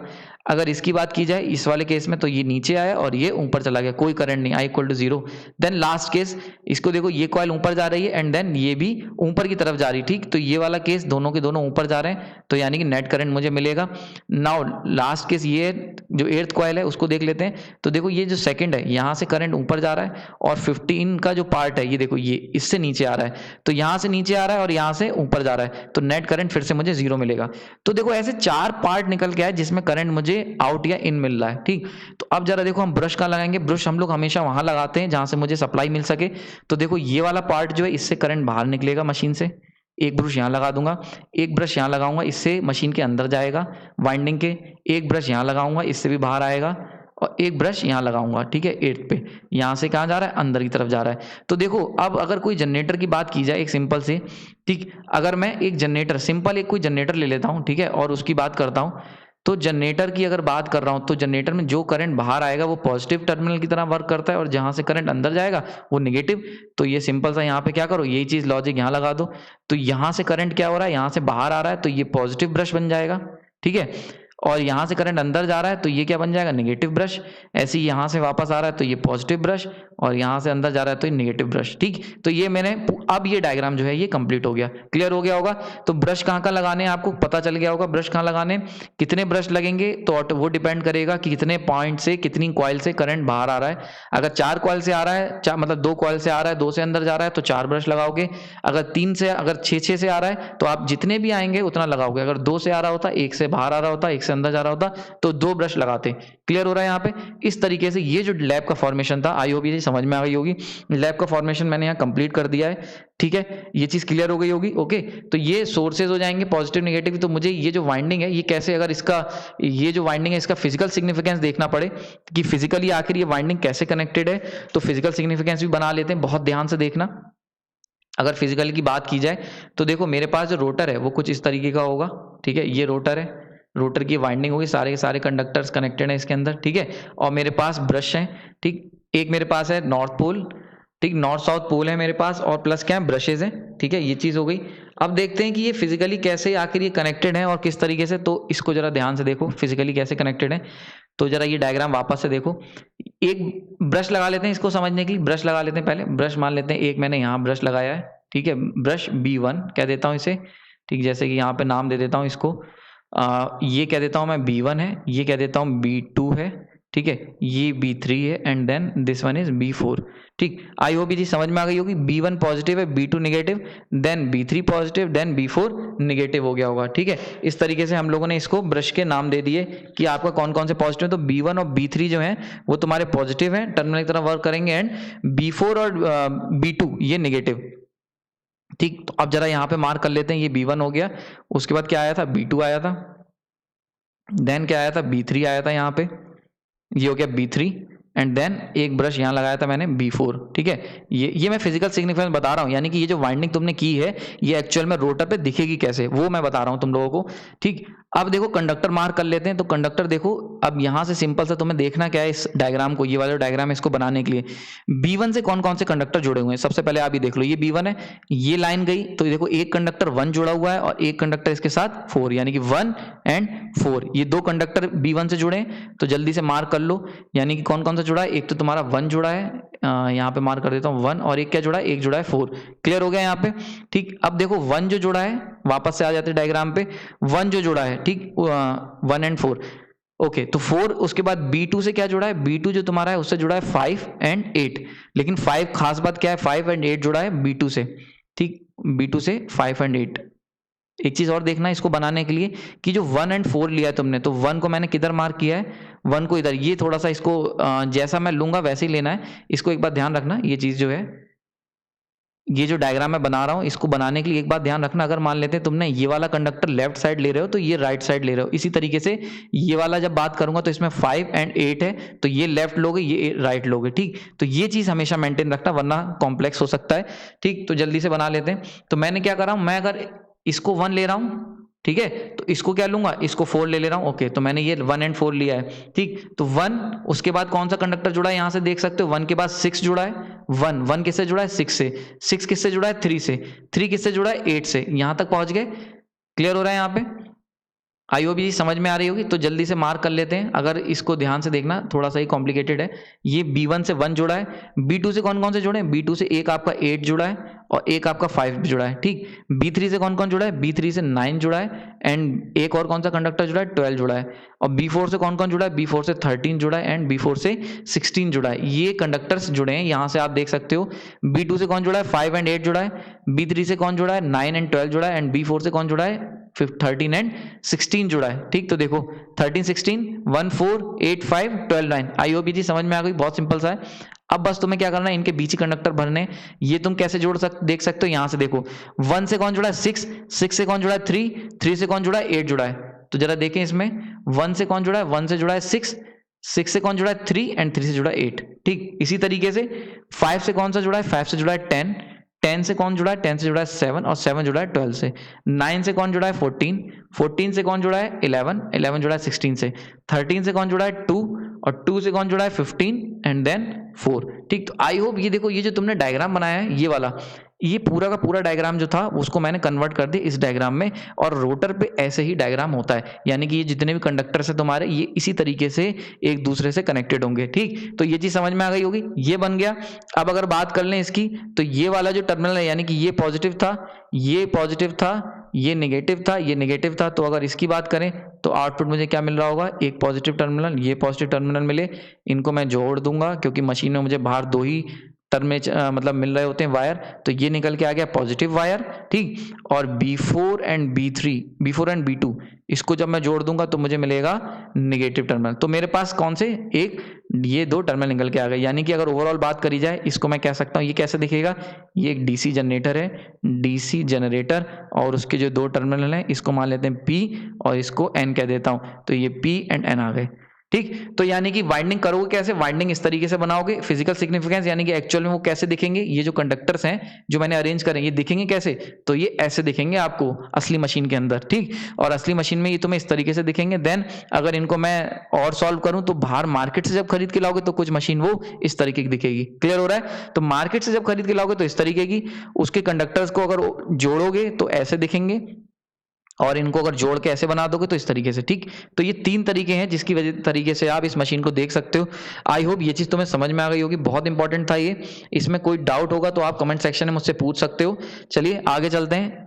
अगर इसकी बात की जाए इस वाले केस में, तो ये नीचे आया और ये ऊपर चला गया, कोई करंट नहीं, I equal to 0। Then last case, इसको देखो, ये कॉइल ऊपर जा रही है एंड देन ये भी ऊपर की तरफ जा रही है। ठीक, तो ये वाला केस दोनों के दोनों ऊपर जा रहे हैं, तो यानी कि नेट करंट मुझे मिलेगा। नाउ लास्ट केस, ये जो 8th कॉइल है उसको देख लेते हैं। तो देखो ये जो सेकंड है, यहाँ से करंट ऊपर जा रहा है और 15 का जो पार्ट है, ये देखो ये इससे नीचे आ रहा है, तो यहाँ से नीचे आ रहा है और यहाँ से ऊपर जा रहा है, तो नेट करंट फिर से मुझे 0 मिलेगा। तो देखो ऐसे 4 पार्ट निकल के आए जिसमें करंट मुझे आउट या इन मिल रहा है। ठीक, तो अब जरा देखो हम ब्रश कहाँ लगाएंगे, ब्रश हम लोग हमेशा वहां लगाते हैं जहां से मुझे सप्लाई मिल सके। तो देखो ये वाला पार्ट जो है, इससे करंट बाहर निकलेगा मशीन से, एक ब्रश यहाँ लगा दूंगा, एक ब्रश यहाँ लगाऊंगा, इससे मशीन के अंदर जाएगा वाइंडिंग के, एक ब्रश यहाँ लगाऊंगा, इससे भी बाहर आएगा, और एक ब्रश यहाँ लगाऊंगा। ठीक है, 8th पे, यहाँ से कहाँ जा रहा है, अंदर की तरफ जा रहा है। तो देखो अब अगर कोई जनरेटर की बात की जाए एक सिंपल से, ठीक, अगर मैं एक जनरेटर, सिंपल एक कोई जनरेटर ले लेता हूँ, ठीक है, और उसकी बात करता हूँ, तो जनरेटर की अगर बात कर रहा हूँ, तो जनरेटर में जो करंट बाहर आएगा वो पॉजिटिव टर्मिनल की तरह वर्क करता है और जहां से करंट अंदर जाएगा वो नेगेटिव। तो ये सिंपल सा यहाँ पे क्या करो, यही चीज लॉजिक यहाँ लगा दो। तो यहाँ से करंट क्या हो रहा है, यहाँ से बाहर आ रहा है, तो ये पॉजिटिव ब्रश बन जाएगा। ठीक है, और यहाँ से करंट अंदर जा रहा है तो ये क्या बन जाएगा, नेगेटिव ब्रश। ऐसे ही यहाँ से वापस आ रहा है तो ये पॉजिटिव ब्रश, और यहाँ से अंदर जा रहा है तो ये नेगेटिव ब्रश। ठीक, तो ये मैंने, अब ये डायग्राम जो है ये कंप्लीट हो गया, क्लियर हो गया होगा। तो ब्रश कहाँ कहाँ लगाने हैं आपको पता चल गया होगा, ब्रश कहाँ लगाने, कितने ब्रश लगेंगे, तो वो डिपेंड करेगा कि कितने पॉइंट से, कितनी कॉइल से करंट बाहर आ रहा है। अगर 4 कॉइल से आ रहा है, मतलब 2 कॉइल से आ रहा है, 2 से अंदर जा रहा है तो 4 ब्रश लगाओगे। अगर 3 से, अगर 6 से आ रहा है तो आप जितने भी आएंगे उतना लगाओगे। अगर 2 से आ रहा होता, 1 से बाहर आ रहा होता, 1 से अंदर जा रहा होता, तो 2 ब्रश लगाते। क्लियर हो रहा है यहाँ पे। इस तरीके से ये जो लैब का फॉर्मेशन था, आई होप ये समझ में आ गई होगी। लैब का फॉर्मेशन मैंने यहाँ कंप्लीट कर दिया है। ठीक है, ये चीज क्लियर हो गई होगी। ओके, तो ये सोर्सेज हो जाएंगे पॉजिटिव नेगेटिव। तो मुझे ये जो वाइंडिंग है, ये कैसे, अगर इसका, ये जो वाइंडिंग है इसका फिजिकल सिग्निफिकेंस देखना पड़े कि फिजिकली आखिर ये वाइंडिंग कैसे कनेक्टेड है, तो फिजिकल सिग्निफिकेंस भी बना लेते हैं। बहुत ध्यान से देखना। अगर फिजिकल की बात की जाए तो देखो मेरे पास जो रोटर है वो कुछ इस तरीके का होगा। ठीक है, ये रोटर है, रोटर की वाइंडिंग होगी, सारे के सारे कंडक्टर्स कनेक्टेड है इसके अंदर। ठीक है, और मेरे पास ब्रश है। ठीक, एक मेरे पास है नॉर्थ पोल, ठीक, नॉर्थ साउथ पोल है मेरे पास, और प्लस क्या है, ब्रशेज हैं। ठीक है, ये चीज हो गई। अब देखते हैं कि ये फिजिकली कैसे आखिर ये कनेक्टेड है और किस तरीके से। तो इसको जरा ध्यान से देखो फिजिकली कैसे कनेक्टेड है। तो जरा ये डायग्राम वापस से देखो। एक ब्रश लगा लेते हैं इसको समझने के लिए, ब्रश लगा लेते हैं पहले। ब्रश मान लेते हैं, एक मैंने यहाँ ब्रश लगाया है। ठीक है, ब्रश B1 कह देता हूँ इसे, ठीक, जैसे कि यहाँ पे नाम दे देता हूँ इसको, ये कह देता हूँ मैं B1 है, ये कह देता हूँ B2 है, ठीक है, ये B3 है and then this one is B4। ठीक, आई होप ये चीज समझ में आ गई होगी। B1 पॉजिटिव है, B2 negative, then B3 positive, then B4 negative हो गया होगा। ठीक है, इस तरीके से हम लोगों ने इसको ब्रश के नाम दे दिए कि आपका कौन कौन से पॉजिटिव, तो B1 और B3 जो है वो तुम्हारे पॉजिटिव हैं, टर्मिनल की तरह वर्क करेंगे, एंड B4 और B2 ये नेगेटिव। ठीक, तो अब जरा यहाँ पे मार्क कर लेते हैं, ये B1 हो गया, उसके बाद क्या आया था, B2 आया था, देन क्या आया था, B3 आया था, यहाँ पे ये हो गया B3, एंड देन एक ब्रश यहाँ लगाया था मैंने B4। ठीक है, ये मैं फिजिकल सिग्निफिकेंस बता रहा हूँ, यानी कि ये जो वाइंडिंग तुमने की है ये एक्चुअल में रोटर पे दिखेगी कैसे, वो मैं बता रहा हूँ तुम लोगों को। ठीक, अब देखो कंडक्टर मार्क कर लेते हैं, तो कंडक्टर देखो, अब यहाँ से सिंपल सा तुम्हें देखना क्या है इस डायग्राम को, ये वाला डायग्राम इसको बनाने के लिए B1 से कौन कौन से कंडक्टर जुड़े हुए हैं, सबसे पहले आप ये देख लो, ये B1 है, ये लाइन गई, तो देखो एक कंडक्टर 1 जुड़ा हुआ है और एक कंडक्टर इसके साथ 4, यानी कि 1 एंड 4, ये दो कंडक्टर B1 से जुड़े हैं, तो जल्दी से मार्क कर लो, यानी कि कौन कौन सा जुड़ा है, एक तो तुम्हारा 1 जुड़ा है, यहाँ पे मार्क कर देता हूँ 1, और एक क्या जुड़ा है, एक जुड़ा है 4। क्लियर हो गया यहाँ पे। ठीक, अब देखो 1 जो जुड़ा है, वापस से आ जाते हैं डायग्राम पे, 1 जो जुड़ा है, ठीक, 1 एंड 4, ओके, तो 4, उसके बाद B2 से क्या जुड़ा है, B2 जो तुम्हारा है उससे जुड़ा है 5 एंड 8, लेकिन 5 खास बात क्या है, 5 एंड 8 जुड़ा है B2 से। ठीक, B2 से 5 एंड 8। एक चीज और देखना इसको बनाने के लिए कि जो 1 एंड 4 लिया है तुमने, तो 1 को मैंने किधर मार्क किया है, 1 को इधर, ये थोड़ा सा इसको जैसा मैं लूंगा वैसे ही लेना है, इसको एक बात ध्यान रखना, ये चीज जो है, ये जो डायग्राम मैं बना रहा हूँ इसको बनाने के लिए एक बात ध्यान रखना, अगर मान लेते हैं तुमने ये वाला कंडक्टर लेफ्ट साइड ले रहे हो तो ये राइट साइड ले रहे हो, इसी तरीके से ये वाला जब बात करूंगा तो इसमें 5 एंड 8 है, तो ये लेफ्ट लोगे ये राइट लोगे। ठीक, तो ये चीज हमेशा मेंटेन रखना, वरना कॉम्प्लेक्स हो सकता है। ठीक, तो जल्दी से बना लेते हैं, तो मैंने क्या करा, मैं अगर इसको 1 ले रहा हूँ, ठीक है, तो इसको क्या लूंगा, इसको 4 ले ले रहा हूं, ओके, तो मैंने ये 1 एंड 4 लिया है। ठीक, तो 1, उसके बाद कौन सा कंडक्टर जुड़ा है, यहां से देख सकते हो 1 के बाद 6 जुड़ा है, 1 किससे जुड़ा है, 6 से, 6 किससे जुड़ा है, 3 से, 3 किससे जुड़ा है, 8 से, यहां तक पहुंच गए। क्लियर हो रहा है यहाँ पे, आई होप ये समझ में आ रही होगी। तो जल्दी से मार्क कर लेते हैं, अगर इसको ध्यान से देखना, थोड़ा सा ही कॉम्प्लिकेटेड है। ये B1 से 1 जुड़ा है, B2 से कौन कौन से जुड़े हैं, B2 से एक आपका 8 जुड़ा है और एक आपका 5 जुड़ा है। ठीक, B3 से कौन कौन जुड़ा है, B3 से 9 जुड़ा है, एंड एक और कौन सा कंडक्टर जुड़ा है, 12 जुड़ा है, और B4 से कौन कौन जुड़ा है, B4 से 13 जुड़ा है, एंड B4 से 16 जुड़ा है। ये कंडक्टर्स जुड़े हैं, यहां से आप देख सकते हो। B2 से कौन जुड़ा है, 5 एंड 8 जुड़ा है, B3 से कौन जुड़ा है, 9 एंड 12 जुड़ा है, एंड B4 से कौन जुड़ा है, 13 एंड 16 जुड़ा है। ठीक, तो देखो 13 16 1 4 8 5 12 9। आई होप ये चीज समझ में आ गई, बहुत सिंपल सा है। अब बस तुम्हें क्या करना है, इनके बीच ही कंडक्टर भरने। ये तुम कैसे देख सकते हो, यहां से देखो 1 से कौन जुड़ा है, 6 से कौन जुड़ा है, 3 से कौन जुड़ा है, 8 जुड़ा है। तो जरा देखें इसमें 1 से कौन जुड़ा है, 1 से जुड़ा है 6 से कौन जुड़ा है 3, एंड 3 से जुड़ा है 8। ठीक, इसी तरीके से 5 से कौन सा जुड़ा है, 5 से जुड़ा है 10 से कौन जुड़ा है, 10 से जुड़ा है 7, और 7 जुड़ा है 12 से। 9 से कौन जुड़ा है, 14 से कौन जुड़ा है 11 जुड़ा है 16 से। 13 से कौन जुड़ा है 2, और 2 से कौन जुड़ा है 15, एंड देन 4। ठीक, तो आई होप ये देखो, ये जो तुमने डायग्राम बनाया है ये वाला, ये पूरा का पूरा डायग्राम जो था उसको मैंने कन्वर्ट कर दिया इस डायग्राम में, और रोटर पे ऐसे ही डायग्राम होता है, यानी कि ये जितने भी कंडक्टर्स है तुम्हारे, ये इसी तरीके से एक दूसरे से कनेक्टेड होंगे। ठीक, तो ये चीज समझ में आ गई होगी, ये बन गया। अब अगर बात कर लें इसकी, तो ये वाला जो टर्मिनल है, यानी कि ये पॉजिटिव था, ये पॉजिटिव था, ये नेगेटिव था, ये नेगेटिव था, तो अगर इसकी बात करें तो आउटपुट मुझे क्या मिल रहा होगा, एक पॉजिटिव टर्मिनल, ये पॉजिटिव टर्मिनल मिले, इनको मैं जोड़ दूंगा क्योंकि मशीन में मुझे बाहर दो ही टर्म में मतलब मिल रहे होते हैं वायर, तो ये निकल के आ गया पॉजिटिव वायर। ठीक, और B4 एंड B2 इसको जब मैं जोड़ दूंगा तो मुझे मिलेगा नेगेटिव टर्मिनल। तो मेरे पास कौन से, एक ये दो टर्मिनल निकल के आ गए। यानी कि अगर ओवरऑल बात करी जाए, इसको मैं कह सकता हूँ, ये कैसे दिखेगा, ये एक डीसी जनरेटर है, डीसी जनरेटर, और उसके जो दो टर्मिनल हैं इसको मान लेते हैं P और इसको N कह देता हूँ, तो ये P एंड N आ गए। ठीक, तो यानी कि वाइंडिंग करोगे कैसे, वाइंडिंग इस तरीके से बनाओगे। फिजिकल सिग्निफिकेंस यानी कि एक्चुअल में वो कैसे दिखेंगे, ये जो कंडक्टर्स हैं जो मैंने अरेंज करे ये दिखेंगे कैसे, तो ये ऐसे दिखेंगे आपको असली मशीन के अंदर। ठीक, और असली मशीन में ये तुम्हें इस तरीके से दिखेंगे। देन अगर इनको मैं और सॉल्व करूं तो बाहर मार्केट से जब खरीद के लाओगे तो कुछ मशीन वो इस तरीके की दिखेगी। क्लियर हो रहा है, तो मार्केट से जब खरीद के लाओगे तो इस तरीके की, उसके कंडक्टर्स को अगर जोड़ोगे तो ऐसे दिखेंगे, और इनको अगर जोड़ के ऐसे बना दोगे तो इस तरीके से, ठीक। तो ये 3 तरीके हैं जिसकी वजह तरीके से आप इस मशीन को देख सकते हो। आई होप ये चीज़ तुम्हें समझ में आ गई होगी, बहुत इंपॉर्टेंट था ये। इसमें कोई डाउट होगा तो आप कमेंट सेक्शन में मुझसे पूछ सकते हो। चलिए आगे चलते हैं।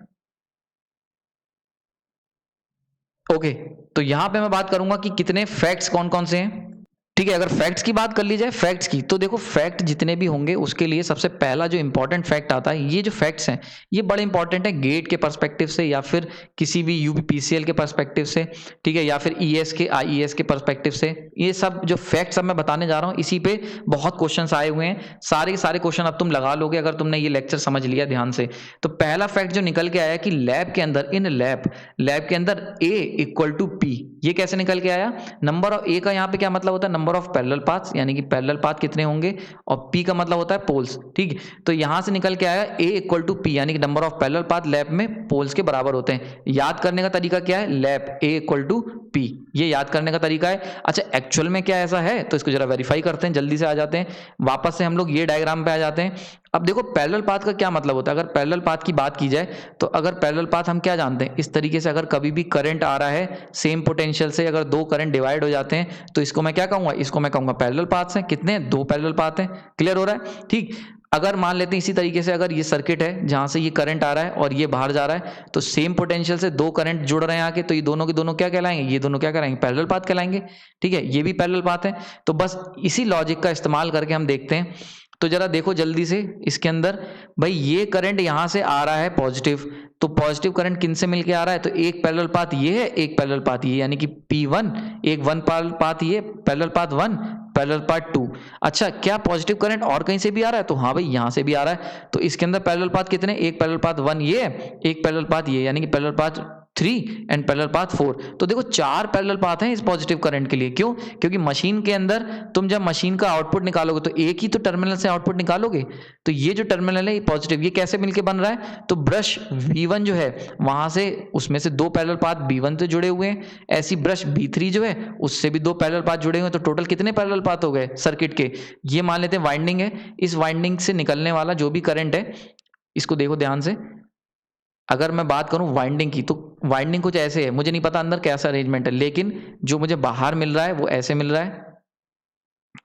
ओके, तो यहाँ पे मैं बात करूंगा कि कितने फैक्ट्स कौन कौन से हैं। ठीक है, अगर फैक्ट्स की बात कर ली जाए, फैक्ट्स की, तो देखो फैक्ट जितने भी होंगे उसके लिए सबसे पहला जो इंपॉर्टेंट फैक्ट आता है, ये जो फैक्ट्स हैं ये बड़े इंपॉर्टेंट है गेट के पर्सपेक्टिव से या फिर किसी भी यूपीपीसीएल के पर्सपेक्टिव से, ठीक है, या फिर ईएस के आईईएस के पर्सपेक्टिव से। ये सब जो फैक्ट्स अब मैं बताने जा रहा हूँ इसी पे बहुत क्वेश्चन आए हुए हैं। सारे के सारे क्वेश्चन अब तुम लगा लोगे अगर तुमने ये लेक्चर समझ लिया ध्यान से। तो पहला फैक्ट जो निकल के आया कि लैब के अंदर, इन लैब के अंदर A इक्वल टू P, ये कैसे निकल के आया? नंबर ऑफ A का यहाँ पे क्या मतलब होता है? नंबर ऑफ पैरेलल पाथ्स, यानी कि पैरेलल पाथ कितने होंगे, और P का मतलब होता है पोल्स, ठीक। तो यहां से निकल के आया A इक्वल टू P, यानी कि number of parallel path lab में पोल्स के बराबर होते हैं। याद करने का तरीका क्या है? Lap A equal to P, ये याद करने का तरीका है। अच्छा, एक्चुअल में क्या ऐसा है? तो इसको जरा वेरीफाई करते हैं, जल्दी से आ जाते हैं वापस से हम लोग ये डायग्राम पे आ जाते हैं। अब देखो पैरेलल पाथ का क्या मतलब होता है। अगर पैरेलल पाथ की बात की जाए तो अगर पैरेलल पाथ हम क्या जानते हैं, इस तरीके से अगर कभी भी करंट आ रहा है सेम पोटेंशियल से, अगर दो करंट डिवाइड हो जाते हैं तो इसको मैं क्या कहूंगा? इसको मैं कहूंगा पैरेलल पाथ्स हैं। कितने? दो पैरेलल पाथ हैं। क्लियर हो रहा है? ठीक। अगर मान लेते हैं इसी तरीके से, अगर ये सर्किट है जहां से ये करंट आ रहा है और ये बाहर जा रहा है, तो सेम पोटेंशियल से दो करंट जुड़ रहे हैं आके, तो ये दोनों के दोनों क्या कहलाएंगे? ये दोनों क्या कहलाएंगे? पैरेलल पाथ कहलाएंगे, ठीक है। ये भी पैरेलल पाथ है। तो बस इसी लॉजिक का इस्तेमाल करके हम देखते हैं। तो जरा देखो जल्दी से इसके अंदर, भाई ये करंट यहां से आ रहा है पॉजिटिव, तो पॉजिटिव करंट किन से मिलके आ रहा है? तो एक पैरेलल पाथ ये है, एक पैरेलल पाथ ये, यानी कि P1, एक वन पैरेलल पाथ ये, पैरेलल पाथ 1, पैरेलल पाथ 2। अच्छा, क्या पॉजिटिव करंट और कहीं से भी आ रहा है? तो हाँ भाई, यहां से भी आ रहा है। तो इसके अंदर पैरेलल पाथ कितने? एक पैरेलल पाथ 1 ये, एक पैरेलल पाथ ये, यानी कि parallel path 3 and parallel path 4। तो देखो 4 पैरेलल पाथ हैं इस पॉजिटिव करंट के लिए। क्यों? क्योंकि मशीन के अंदर तुम जब मशीन का आउटपुट निकालोगे तो एक ही तो टर्मिनल से आउटपुट निकालोगे। तो ये जो टर्मिनल है ये पॉजिटिव, ये कैसे मिलके बन रहा है? तो ब्रश V1 जो है वहां से, उसमें से दो पैरेलल पाथ B1 से जुड़े हुए हैं। ऐसी ब्रश B3 जो है उससे भी दो पैरेलल पाथ जुड़े हुए हैं। तो टोटल कितने पैरेलल पाथ हो गए सर्किट के? ये मान लेते हैं वाइंडिंग है। इस वाइंडिंग से निकलने वाला जो भी करंट है, इसको देखो ध्यान से। अगर मैं बात करूं वाइंडिंग की, तो वाइंडिंग कुछ ऐसे है, मुझे नहीं पता अंदर कैसा अरेंजमेंट है, लेकिन जो मुझे बाहर मिल रहा है वो ऐसे मिल रहा है,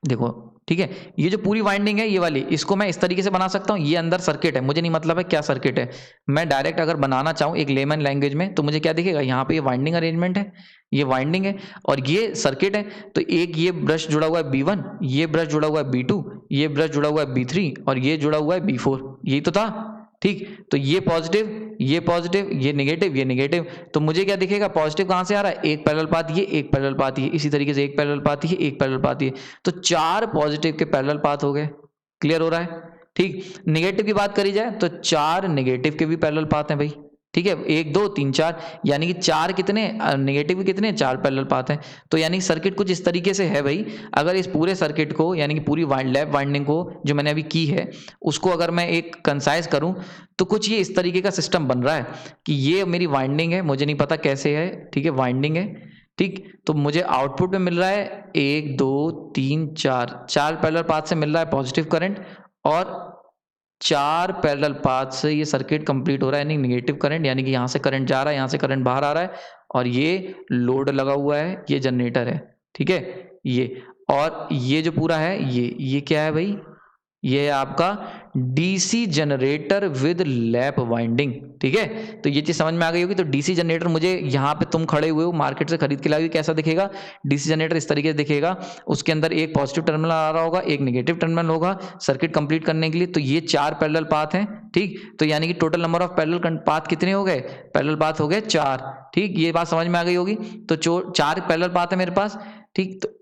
देखो, ठीक है। ये जो पूरी वाइंडिंग है ये वाली, इसको मैं इस तरीके से बना सकता हूं। ये अंदर सर्किट है, मुझे नहीं मतलब है क्या सर्किट है। मैं डायरेक्ट अगर बनाना चाहूं एक लेमन लैंग्वेज में, तो मुझे क्या दिखेगा? यहाँ पे ये वाइंडिंग अरेंजमेंट है, ये वाइंडिंग है और ये सर्किट है। तो एक ये ब्रश जुड़ा हुआ है B1, ये ब्रश जुड़ा हुआ है B2, ये ब्रश जुड़ा हुआ है B3 और ये जुड़ा हुआ है B4। यही तो था, ठीक। तो ये पॉजिटिव, ये पॉजिटिव, ये नेगेटिव, ये नेगेटिव। तो मुझे क्या दिखेगा? पॉजिटिव कहां से आ रहा है? एक पैरेलल पाथ ये, एक पैरेलल पाथ ये, इसी तरीके से एक पैरेलल पाथ ये, एक पैरेलल पाथ ये। तो 4 पॉजिटिव के पैरेलल पाथ हो गए। क्लियर हो रहा है? ठीक। नेगेटिव की बात करी जाए तो 4 नेगेटिव के भी पैरेलल पाथ हैं भाई, ठीक है। 1 2 3 4, यानी कि 4 कितने नेगेटिव के कितने? 4 पैरेलल पाथ हैं। तो यानी सर्किट कुछ इस तरीके से है भाई। अगर इस पूरे सर्किट को, यानी कि पूरी लैब वाइंडिंग को जो मैंने अभी की है, उसको अगर मैं एक कंसाइज करूं तो कुछ ये इस तरीके का सिस्टम बन रहा है कि ये मेरी वाइंडिंग है, मुझे नहीं पता कैसे है, ठीक है, वाइंडिंग है, ठीक। तो मुझे आउटपुट में मिल रहा है 1 2 3 4 पैरेलल पाथ से मिल रहा है पॉजिटिव करंट, और 4 पैरेलल पाथ से ये सर्किट कंप्लीट हो रहा है, यानी नेगेटिव करंट, यानी कि यहाँ से करंट जा रहा है, यहाँ से करंट बाहर आ रहा है, और ये लोड लगा हुआ है, ये जनरेटर है, ठीक है, ये। और ये जो पूरा है ये क्या है भाई? ये है आपका DC generator with lap winding, ठीक है। तो ये चीज समझ में आ गई होगी। तो डीसी जनरेटर, मुझे यहाँ पे तुम खड़े हुए हो मार्केट से खरीद के लाओगे, कैसा दिखेगा? डीसी जनरेटर इस तरीके से दिखेगा। उसके अंदर एक पॉजिटिव टर्मिनल आ रहा होगा, एक नेगेटिव टर्मिनल होगा सर्किट कंप्लीट करने के लिए। तो ये 4 पैरेलल पाथ हैं, ठीक। तो यानी कि total number of parallel path कितने हो गए? पैरेलल पाथ हो गए 4, ठीक। ये बात समझ में आ गई होगी। तो 4 पैरेलल पाथ है मेरे पास, ठीक। तो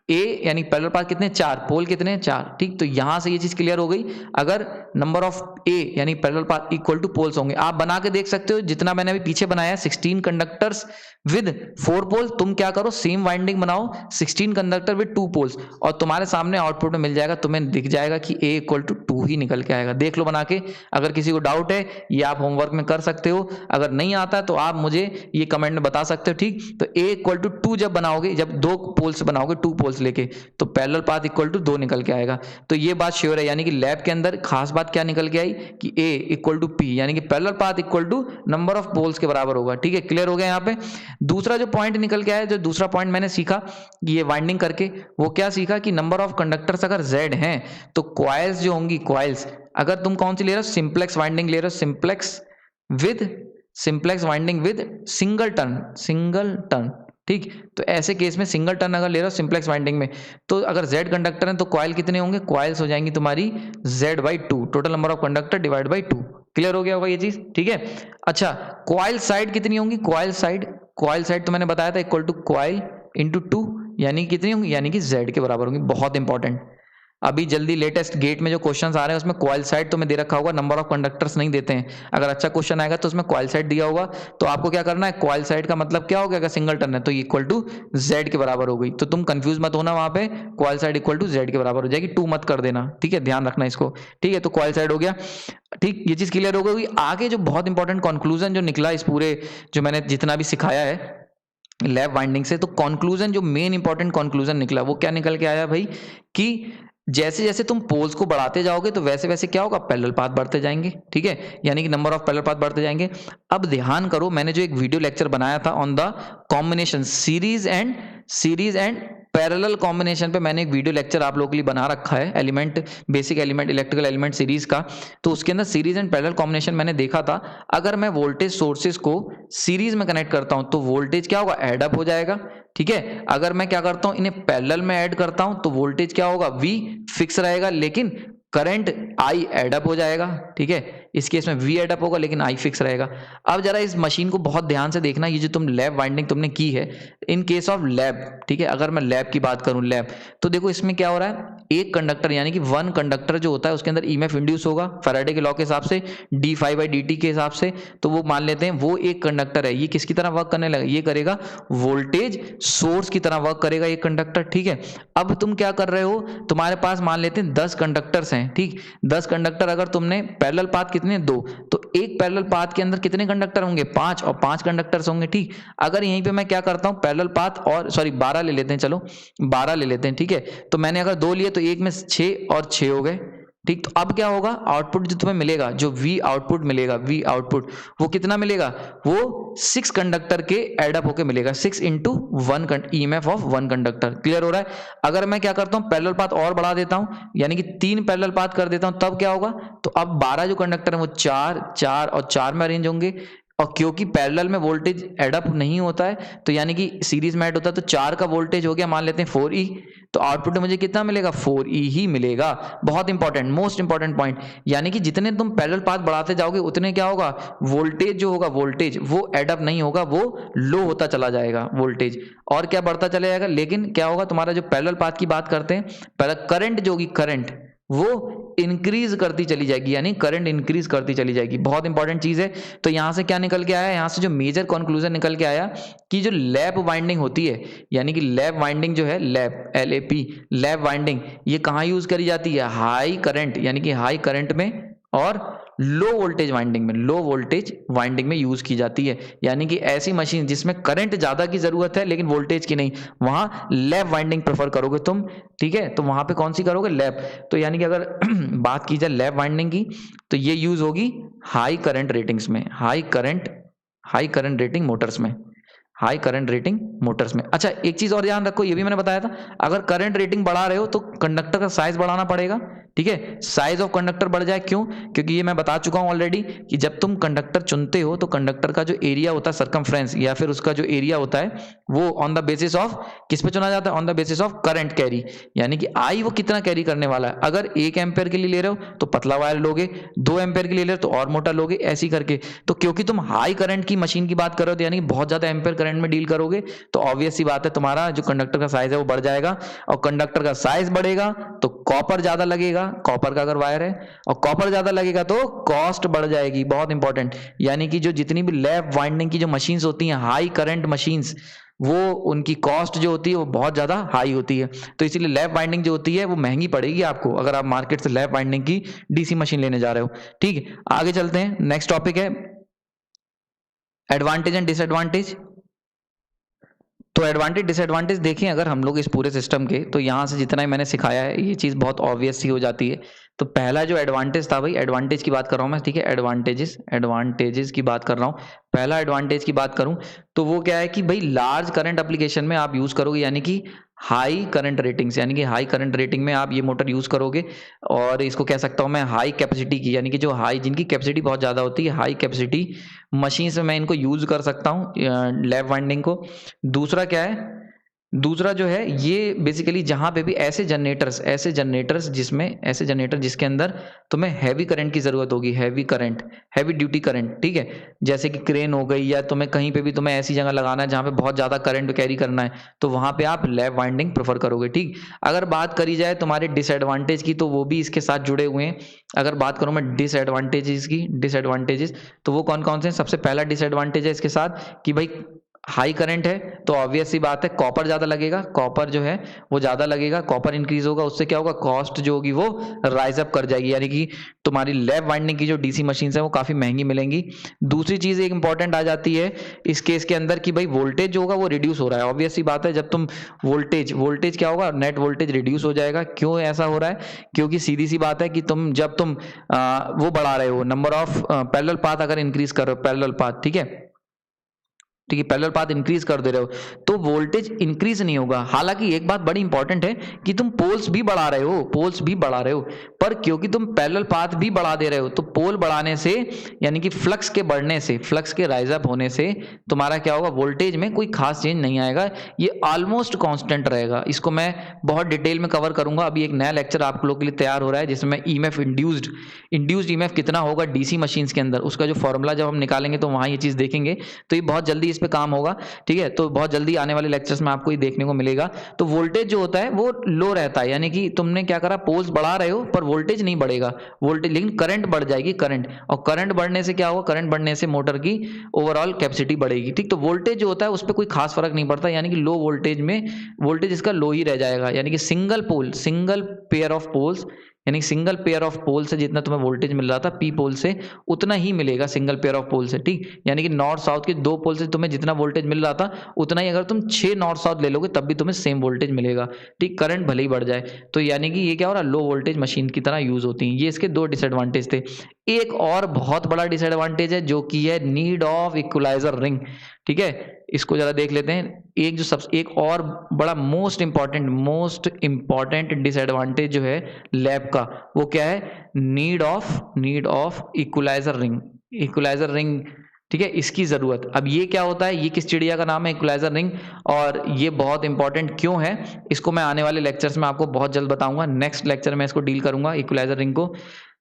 ए यानी पैरेलल पाथ कितने? 4, पोल कितने? 4, ठीक। तो यहां से ये चीज क्लियर हो गई। अगर नंबर ऑफ ए यानी parallel path equal to poles होंगे, आप बना के देख सकते हो। जितना मैंने अभी पीछे बनाया 16 कंडक्टर्स विद 4 पोल, तुम क्या करो सेम वाइंडिंग बनाओ 16 कंडक्टर विद 2 पोल्स, और तुम्हारे सामने आउटपुट में मिल जाएगा, तुम्हें दिख जाएगा कि A इक्वल टू 2 ही निकल के आएगा। देख लो बना के, अगर किसी को डाउट है ये आप होमवर्क में कर सकते हो, अगर नहीं आता तो आप मुझे ये कमेंट में बता सकते हो, ठीक। तो A इक्वल टू 2 जब बनाओगे, जब 2 पोल्स बनाओगे 2 पोल्स लेके, तो पैरेलल पाथ इक्वल टू 2 निकल के आएगा। तो ये बात श्योर है, यानी कि लैब के अंदर खास बात क्या निकल के आई कि A इक्वल टू P, यानी कि parallel path equal to number of poles के बराबर होगा, ठीक है। क्लियर हो गया यहाँ पे। दूसरा जो पॉइंट निकल के आया, जो दूसरा पॉइंट मैंने सीखा ये वाइंडिंग करके, वो क्या सीखा कि नंबर ऑफ कंडक्टर्स अगर Z हैं तो कॉइल्स जो होंगी, कॉइल्स अगर तुम कौन सी ले रहे हो, सिंप्लेक्स वाइंडिंग ले रहे हो, simplex winding with single turn, ठीक। तो ऐसे केस में सिंगल टर्न अगर ले रहे हो सिंप्लेक्स वाइंडिंग में, तो अगर Z कंडक्टर है तो कॉइल कितने होंगे, कॉइल्स हो जाएंगी तुम्हारी Z/2, total number of conductor divide by 2। Clear हो गया होगा ये चीज, ठीक है। अच्छा, कॉइल साइड कितनी होंगी, कॉइल साइड तो मैंने बताया था इक्वल टू कॉइल इंटू 2, यानी कितनी होंगी, यानी कि Z के बराबर होंगी। बहुत इंपॉर्टेंट, अभी जल्दी लेटेस्ट गेट में जो क्वेश्चंस आ रहे हैं उसमें कॉइल साइड तुम्हें दे रखा होगा, नंबर ऑफ कंडक्टर्स नहीं देते हैं। अगर अच्छा क्वेश्चन आएगा तो उसमें कॉइल साइड दिया होगा, तो आपको क्या करना है, कॉइल साइड का मतलब क्या हो गया, अगर सिंगल टर्न है तो इक्वल टू Z के बराबर हो गई। तो तुम कंफ्यूज मत होना, वहां पे coil side equal to Z के बराबर हो जाएगी, 2 मत कर देना, ठीक है, ध्यान रखना इसको, ठीक है। तो कॉइल साइड हो गया, ठीक, ये चीज क्लियर हो गई। आगे जो बहुत इंपॉर्टेंट कंक्लूजन जो निकला इस पूरे जो मैंने जितना भी सिखाया है लैब वाइंडिंग से, तो कंक्लूजन जो मेन इंपॉर्टेंट कंक्लूजन निकला वो क्या निकल के आया भाई, कि जैसे जैसे तुम पोल्स को बढ़ाते जाओगे तो वैसे वैसे क्या होगा, पैरेलल पाथ बढ़ते जाएंगे, ठीक है, यानी कि नंबर ऑफ पैरेलल पाथ बढ़ते जाएंगे। अब ध्यान करो, मैंने जो एक वीडियो लेक्चर बनाया था on the combination series and parallel combination पे, मैंने एक वीडियो लेक्चर आप लोगों के लिए बना रखा है, element basic element electrical element series का। तो उसके अंदर सीरीज एंड पैरेलल कॉम्बिनेशन मैंने देखा था, अगर मैं वोल्टेज सोर्सेज को सीरीज में कनेक्ट करता हूं तो वोल्टेज क्या होगा, एड अप हो जाएगा, ठीक है। अगर मैं क्या करता हूं, इन्हें पैरेलल में ऐड करता हूं तो वोल्टेज क्या होगा, V फिक्स रहेगा, लेकिन करंट I एड अप हो जाएगा, ठीक है। इस केस में V एड अप होगा लेकिन I फिक्स रहेगा। अब जरा इस मशीन को बहुत ध्यान से देखना, ये जो तुम लैब वाइंडिंग तुमने की है इन केस ऑफ लैब, ठीक है, अगर मैं लैब की बात करूं लैब, तो देखो इसमें क्या हो रहा है, एक कंडक्टर यानी कि 1 कंडक्टर जो होता है उसके अंदर ईएमएफ इंड्यूस होगा फैराडे के लॉ के हिसाब से, d∅dt के हिसाब से। तो वो मान लेते हैं वो एक कंडक्टर है, ये किसकी तरह वर्क करने लगा, ये करेगा वोल्टेज सोर्स की तरह वर्क करेगा ये कंडक्टर, ठीक है। अब तुम क्या कर रहे हो, तुम्हारे पास मान लेते हैं 10 कंडक्टर्स हैं, ठीक, 10 कंडक्टर, अगर तुमने पैरेलल पाथ कितने 2, तो एक पैरेलल पाथ के अंदर कितने कंडक्टर होंगे, 5, और 5 कंडक्टर्स होंगे, ठीक। अगर यहीं पे मैं क्या करता हूं, पैरेलल पाथ और 12 ले लेते हैं, चलो 12 ले लेते हैं, ठीक है। तो मैंने अगर 2 लिए तो एक में 6 और 6 हो गए, ठीक। तो अब क्या होगा, आउटपुट जो तुम्हें मिलेगा, जो V आउटपुट मिलेगा, V आउटपुट वो कितना मिलेगा, वो 6 कंडक्टर के एड अप होके मिलेगा, 6 into 1 EMF of 1 conductor. Clear हो रहा है। अगर मैं क्या करता हूं, पैरेलल पाथ और बढ़ा देता हूं, यानी कि 3 पैरेलल पाथ कर देता हूं, तब क्या होगा, तो अब 12 जो कंडक्टर है वो 4, 4 और 4 में अरेंज होंगे, और क्योंकि पैरेलल में वोल्टेज एड अप नहीं होता है, तो यानी कि सीरीज में ऐड होता है, तो 4 का वोल्टेज हो गया मान लेते हैं 4E, तो आउटपुट में मुझे कितना मिलेगा, 4E ही मिलेगा। बहुत इंपॉर्टेंट, मोस्ट इंपॉर्टेंट पॉइंट, यानी कि जितने तुम पैरेलल पाथ बढ़ाते जाओगे उतने क्या होगा, वोल्टेज जो होगा, वोल्टेज वो एड अप नहीं होगा, वो लो होता चला जाएगा वोल्टेज, और क्या बढ़ता चला जाएगा। लेकिन क्या होगा, तुम्हारा जो पैरेलल पाथ की बात करते हैं, पहले करंट जो होगी, करंट वो इंक्रीज करती चली जाएगी, यानी करंट इंक्रीज करती चली जाएगी। बहुत इंपॉर्टेंट चीज है। तो यहां से क्या निकल के आया, यहां से जो मेजर कंक्लूजन निकल के आया कि जो लैप वाइंडिंग होती है, यानी कि लैप वाइंडिंग जो है, लैप LAP लैप वाइंडिंग, ये कहां यूज करी जाती है, हाई करंट, यानी कि हाई करंट में और लो वोल्टेज वाइंडिंग में, लो वोल्टेज वाइंडिंग में यूज की जाती है। यानी कि ऐसी मशीन जिसमें करंट ज्यादा की जरूरत है लेकिन वोल्टेज की नहीं, वहां लैप वाइंडिंग प्रेफर करोगे तुम, ठीक है। तो वहां पे कौन सी करोगे, लैप। तो यानी कि अगर बात की जाए लैप वाइंडिंग की, तो ये यूज होगी हाई करंट रेटिंग्स में, हाई करंट रेटिंग मोटर्स में, हाई करंट रेटिंग मोटर्स में। अच्छा, एक चीज और ध्यान रखो, ये भी मैंने बताया था, अगर करंट रेटिंग बढ़ा रहे हो तो कंडक्टर का साइज बढ़ाना पड़ेगा, ठीक है। साइज ऑफ कंडक्टर बढ़ जाए, क्यों, क्योंकि ये मैं बता चुका हूं ऑलरेडी कि जब तुम कंडक्टर चुनते हो तो कंडक्टर का जो एरिया होता है सर्कमफ्रेंस, या फिर उसका जो एरिया होता है वो ऑन द बेसिस ऑफ किस पे चुना जाता है, on the basis of current carry, यानी कि आई वो कितना कैरी करने वाला है। अगर 1 एम्पेयर के लिए ले रहे हो तो पतला वायर लोगे, 2 एम्पेयर के लिए ले रहे हो तो और मोटा लोगे, ऐसी करके। तो क्योंकि तुम हाई करंट की मशीन की बात कर रहे हो, यानी बहुत ज्यादा एम्पेयर करंट में डील करोगे, तो ऑब्वियस सी बात है तुम्हारा जो कंडक्टर का साइज है वो बढ़ जाएगा, और कंडक्टर का साइज बढ़ेगा तो कॉपर ज्यादा लगेगा, लगेगा कॉपर का अगर वायर है, और कॉपर ज़्यादा लगेगा तो कॉस्ट बढ़ जाएगी, बहुत इंपॉर्टेंट। यानी कि जो जितनी भी लैप वाइंडिंग की जो मशीन्स होती हैं, हाई करंट मशीन्स, वो उनकी कॉस्ट जो होती है वो बहुत ज़्यादा हाई होती है। तो इसीलिए लैप वाइंडिंग जो होती है वो महंगी पड़ेगी आपको अगर आप मार्केट से लैप वाइंडिंग की डीसी मशीन लेने जा रहे हो। ठीक है, आगे चलते हैं। नेक्स्ट टॉपिक है एडवांटेज एंड डिसएडवांटेज। तो एडवांटेज डिसएडवांटेज देखें अगर हम लोग इस पूरे सिस्टम के, तो यहाँ से जितना ही मैंने सिखाया है ये चीज़ बहुत ऑब्वियस सी हो जाती है। तो पहला जो एडवांटेज था भाई, एडवांटेज की बात कर रहा हूँ मैं, ठीक है, एडवांटेजेस की बात कर रहा हूँ। पहला एडवांटेज की बात करूँ तो वो क्या है कि भाई लार्ज करंट एप्लीकेशन में आप यूज़ करोगे, यानी कि हाई करंट रेटिंग्स, यानी कि हाई करंट रेटिंग में आप ये मोटर यूज़ करोगे। और इसको कह सकता हूँ मैं हाई कैपेसिटी की, यानी कि जो हाई, जिनकी कैपेसिटी बहुत ज़्यादा होती है, हाई कैपेसिटी मशीन से मैं इनको यूज़ कर सकता हूँ लैप वाइंडिंग को। दूसरा क्या है, दूसरा जो है ये बेसिकली जहाँ पे भी ऐसे जनरेटर्स जिसके अंदर तुम्हें हैवी करंट की ज़रूरत होगी, heavy current, heavy duty current, ठीक है, जैसे कि क्रेन हो गई, या तुम्हें कहीं पे भी तुम्हें ऐसी जगह लगाना है जहाँ पे बहुत ज़्यादा करंट कैरी करना है, तो वहाँ पे आप लैप वाइंडिंग प्रेफर करोगे। ठीक, अगर बात करी जाए तुम्हारे डिसएडवांटेज की, तो वो भी इसके साथ जुड़े हुए हैं। अगर बात करूँ मैं डिसएडवांटेजेस, तो वो कौन कौन से हैं। सबसे पहला डिसएडवांटेज है इसके साथ कि भाई हाई करंट है, तो ऑब्वियस सी बात है कॉपर ज़्यादा लगेगा, कॉपर जो है वो ज़्यादा लगेगा, कॉपर इंक्रीज होगा, उससे क्या होगा, कॉस्ट जो होगी वो राइज अप कर जाएगी, यानी कि तुम्हारी लैप वाइंडिंग की जो डीसी मशीन्स हैं वो काफ़ी महंगी मिलेंगी। दूसरी चीज़ एक इंपॉर्टेंट आ जाती है इस केस के अंदर कि भाई वोल्टेज जो होगा वो रिड्यूस हो रहा है। ऑब्वियस सी बात है, जब तुम वोल्टेज क्या होगा, नेट वोल्टेज रिड्यूस हो जाएगा। क्यों ऐसा हो रहा है, क्योंकि सीधी सी बात है कि जब तुम वो बढ़ा रहे हो, नंबर ऑफ पैरेलल पाथ अगर इंक्रीज कर रहे हो, पैरेलल पाथ, ठीक है, ठीक है, पैरेलल पाथ इंक्रीज कर दे रहे हो तो वोल्टेज इंक्रीज नहीं होगा। हालांकि एक बात बड़ी इंपॉर्टेंट है कि तुम पोल्स भी बढ़ा रहे हो, पर क्योंकि तुम पैरेलल पाथ भी बढ़ा दे रहे हो, तो पोल बढ़ाने से, यानी कि फ्लक्स के राइज अप होने से तुम्हारा क्या होगा, वोल्टेज में कोई खास चेंज नहीं आएगा, ये ऑलमोस्ट कांस्टेंट रहेगा। इसको मैं बहुत डिटेल में कवर करूंगा। अभी एक नया लेक्चर आप लोग के लिए तैयार हो रहा है जिसमें ईएमएफ इंड्यूस्ड ईएमएफ कितना होगा डीसी मशीन्स के अंदर, उसका जो फॉर्मूला जब हम निकालेंगे तो वहां ये चीज देखेंगे। तो ये बहुत जल्दी इस पे काम होगा, ठीक है, तो बहुत जल्दी आने वाले लेक्चर्स में आपको ये देखने को मिलेगा। तो वोल्टेज जो होता है वो लो रहता है, यानी कि तुमने क्या करा, पोल्स बढ़ा रहे हो पर वोल्टेज नहीं बढ़ेगा, वोल्टेज लेकिन करंट बढ़ जाएगी, करंट, और करंट बढ़ने से क्या होगा, करंट बढ़ने से मोटर की ओवरऑल कैपेसिटी बढ़ेगी। ठीक, तो वोल्टेज जो होता है उस पर कोई खास फर्क नहीं पड़ता, यानी कि लो वोल्टेज में वोल्टेज इसका लो ही रह जाएगा, यानी कि सिंगल पेयर ऑफ पोल्स, यानी सिंगल पेयर ऑफ पोल से जितना तुम्हें वोल्टेज मिल रहा था पी पोल से, उतना ही मिलेगा सिंगल पेयर ऑफ पोल से। ठीक, यानी कि नॉर्थ साउथ के दो पोल से तुम्हें जितना वोल्टेज मिल रहा था उतना ही अगर तुम 6 नॉर्थ साउथ ले लोगे तब भी तुम्हें सेम वोल्टेज मिलेगा। ठीक, करंट भले ही बढ़ जाए। तो यानी कि ये क्या हो रहा है, लो वोल्टेज मशीन की तरह यूज होती हैं। ये इसके दो डिसएडवांटेज थे। एक और बहुत बड़ा डिसएडवांटेज है जो कि है नीड ऑफ इक्वलाइजर रिंग। ठीक है, इसको जरा देख लेते हैं। एक और बड़ा मोस्ट इंपॉर्टेंट डिसएडवांटेज जो है लैब का, वो क्या है, नीड ऑफ इक्वलाइजर रिंग। ठीक है, इसकी जरूरत। अब ये क्या होता है, ये किस चिड़िया का नाम है, इक्वलाइजर रिंग, और ये बहुत इंपॉर्टेंट क्यों है इसको मैं आने वाले लेक्चर्स में आपको बहुत जल्द बताऊंगा। नेक्स्ट लेक्चर में इसको डील करूंगा इक्वलाइजर रिंग को।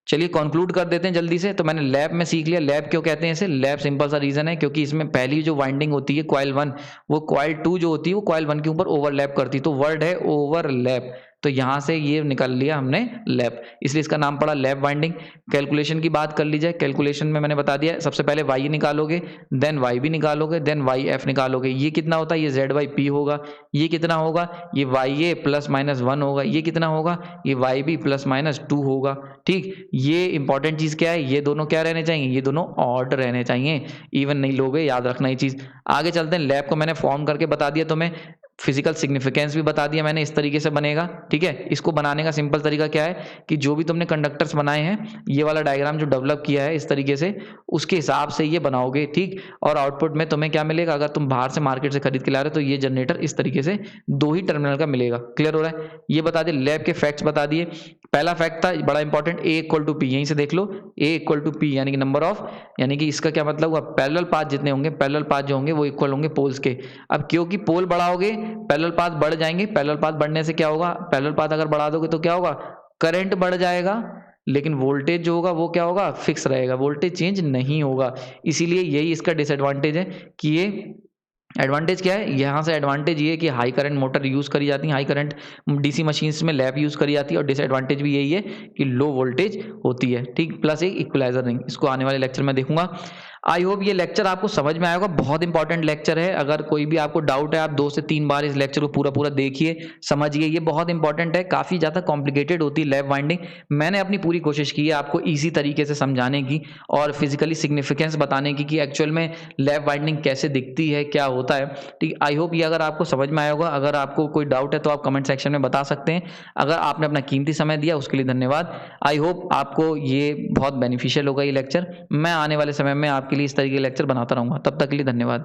चलिए कंक्लूड कर देते हैं जल्दी से। तो मैंने लैब में सीख लिया, लैब क्यों कहते हैं इसे, लैब सिंपल सा रीजन है क्योंकि इसमें पहली जो वाइंडिंग होती है कॉइल 1, वो कॉइल 2 जो होती है वो कॉइल 1 के ऊपर ओवरलैप करती है, तो वर्ड है ओवरलैप, तो यहां से ये निकाल लिया हमने लैप, इसलिए इसका नाम पड़ा लैप वाइंडिंग। कैलकुलेशन की बात कर ली जाए, कैलकुलेशन में मैंने बता दिया, सबसे पहले वाई निकालोगे, देन वाई भी निकालोगे, देन वाई एफ निकालोगे। ये कितना होता है, ये जेड वाई पी होगा। ये कितना होगा, ये वाई ए प्लस माइनस 1 होगा। ये कितना होगा, ये वाई बी प्लस माइनस 2 होगा। ठीक, ये इंपॉर्टेंट चीज क्या है, ये दोनों क्या रहने चाहिए, ये दोनों ऑड रहने चाहिए, इवन नहीं लोगे, याद रखना ये चीज। आगे चलते हैं, लैप को मैंने फॉर्म करके बता दिया तुम्हें, फिजिकल सिग्निफिकेंस भी बता दिया मैंने, इस तरीके से बनेगा। ठीक है, इसको बनाने का सिंपल तरीका क्या है कि जो भी तुमने कंडक्टर्स बनाए हैं, ये वाला डायग्राम जो डेवलप किया है इस तरीके से, उसके हिसाब से ये बनाओगे। ठीक, और आउटपुट में तुम्हें क्या मिलेगा, अगर तुम बाहर से मार्केट से खरीद के ला रहे हो तो ये जनरेटर इस तरीके से 2 ही टर्मिनल का मिलेगा। क्लियर हो रहा है, ये बता दिए, लैब के फैक्ट्स बता दिए। पहला फैक्ट था बड़ा important, A equal to P, यहीं से देख लो, ए इक्वल टू पी, यानी कि नंबर ऑफ, यानी कि इसका क्या मतलब हुआ, पैरेलल पाथ जितने होंगे, पैरेलल पाथ जो होंगे वो इक्वल होंगे पोल्स के। अब क्योंकि पोल बढ़ाओगे पैरेलल पाथ बढ़ जाएंगे, पैरेलल पाथ बढ़ने से क्या होगा, पैरेलल पाथ अगर बढ़ा दोगे तो क्या होगा, करंट बढ़ जाएगा, लेकिन वोल्टेज जो होगा वो क्या होगा, फिक्स रहेगा, वोल्टेज चेंज नहीं होगा। इसीलिए यही इसका डिसएडवांटेज है कि ये एडवांटेज क्या है, यहाँ से एडवांटेज ये है कि हाई करंट मोटर यूज़ करी जाती है, हाई करंट डीसी मशीन्स में लैप यूज़ करी जाती है, और डिसएडवांटेज भी यही है कि लो वोल्टेज होती है, ठीक, प्लस एक इक्वलाइजर नहीं। इसको आने वाले लेक्चर में देखूंगा। आई होप ये लेक्चर आपको समझ में आया होगा, बहुत इंपॉर्टेंट लेक्चर है। अगर कोई भी आपको डाउट है, आप 2 से 3 बार इस लेक्चर को पूरा देखिए, समझिए, ये बहुत इंपॉर्टेंट है। काफ़ी ज़्यादा कॉम्प्लिकेटेड होती है लैप वाइंडिंग। मैंने अपनी पूरी कोशिश की है आपको ईजी तरीके से समझाने की और फिजिकली सिग्निफिकेंस बताने की कि एक्चुअल में लैप वाइंडिंग कैसे दिखती है, क्या होता है, ठीक। आई होप ये अगर आपको समझ में आया होगा। अगर आपको कोई डाउट है तो आप कमेंट सेक्शन में बता सकते हैं। अगर आपने अपना कीमती समय दिया उसके लिए धन्यवाद। आई होप आपको ये बहुत बेनिफिशियल होगा ये लेक्चर। मैं आने वाले समय में आपके लिए इस तरीके के लेक्चर बनाता रहूँगा। तब तक के लिए धन्यवाद।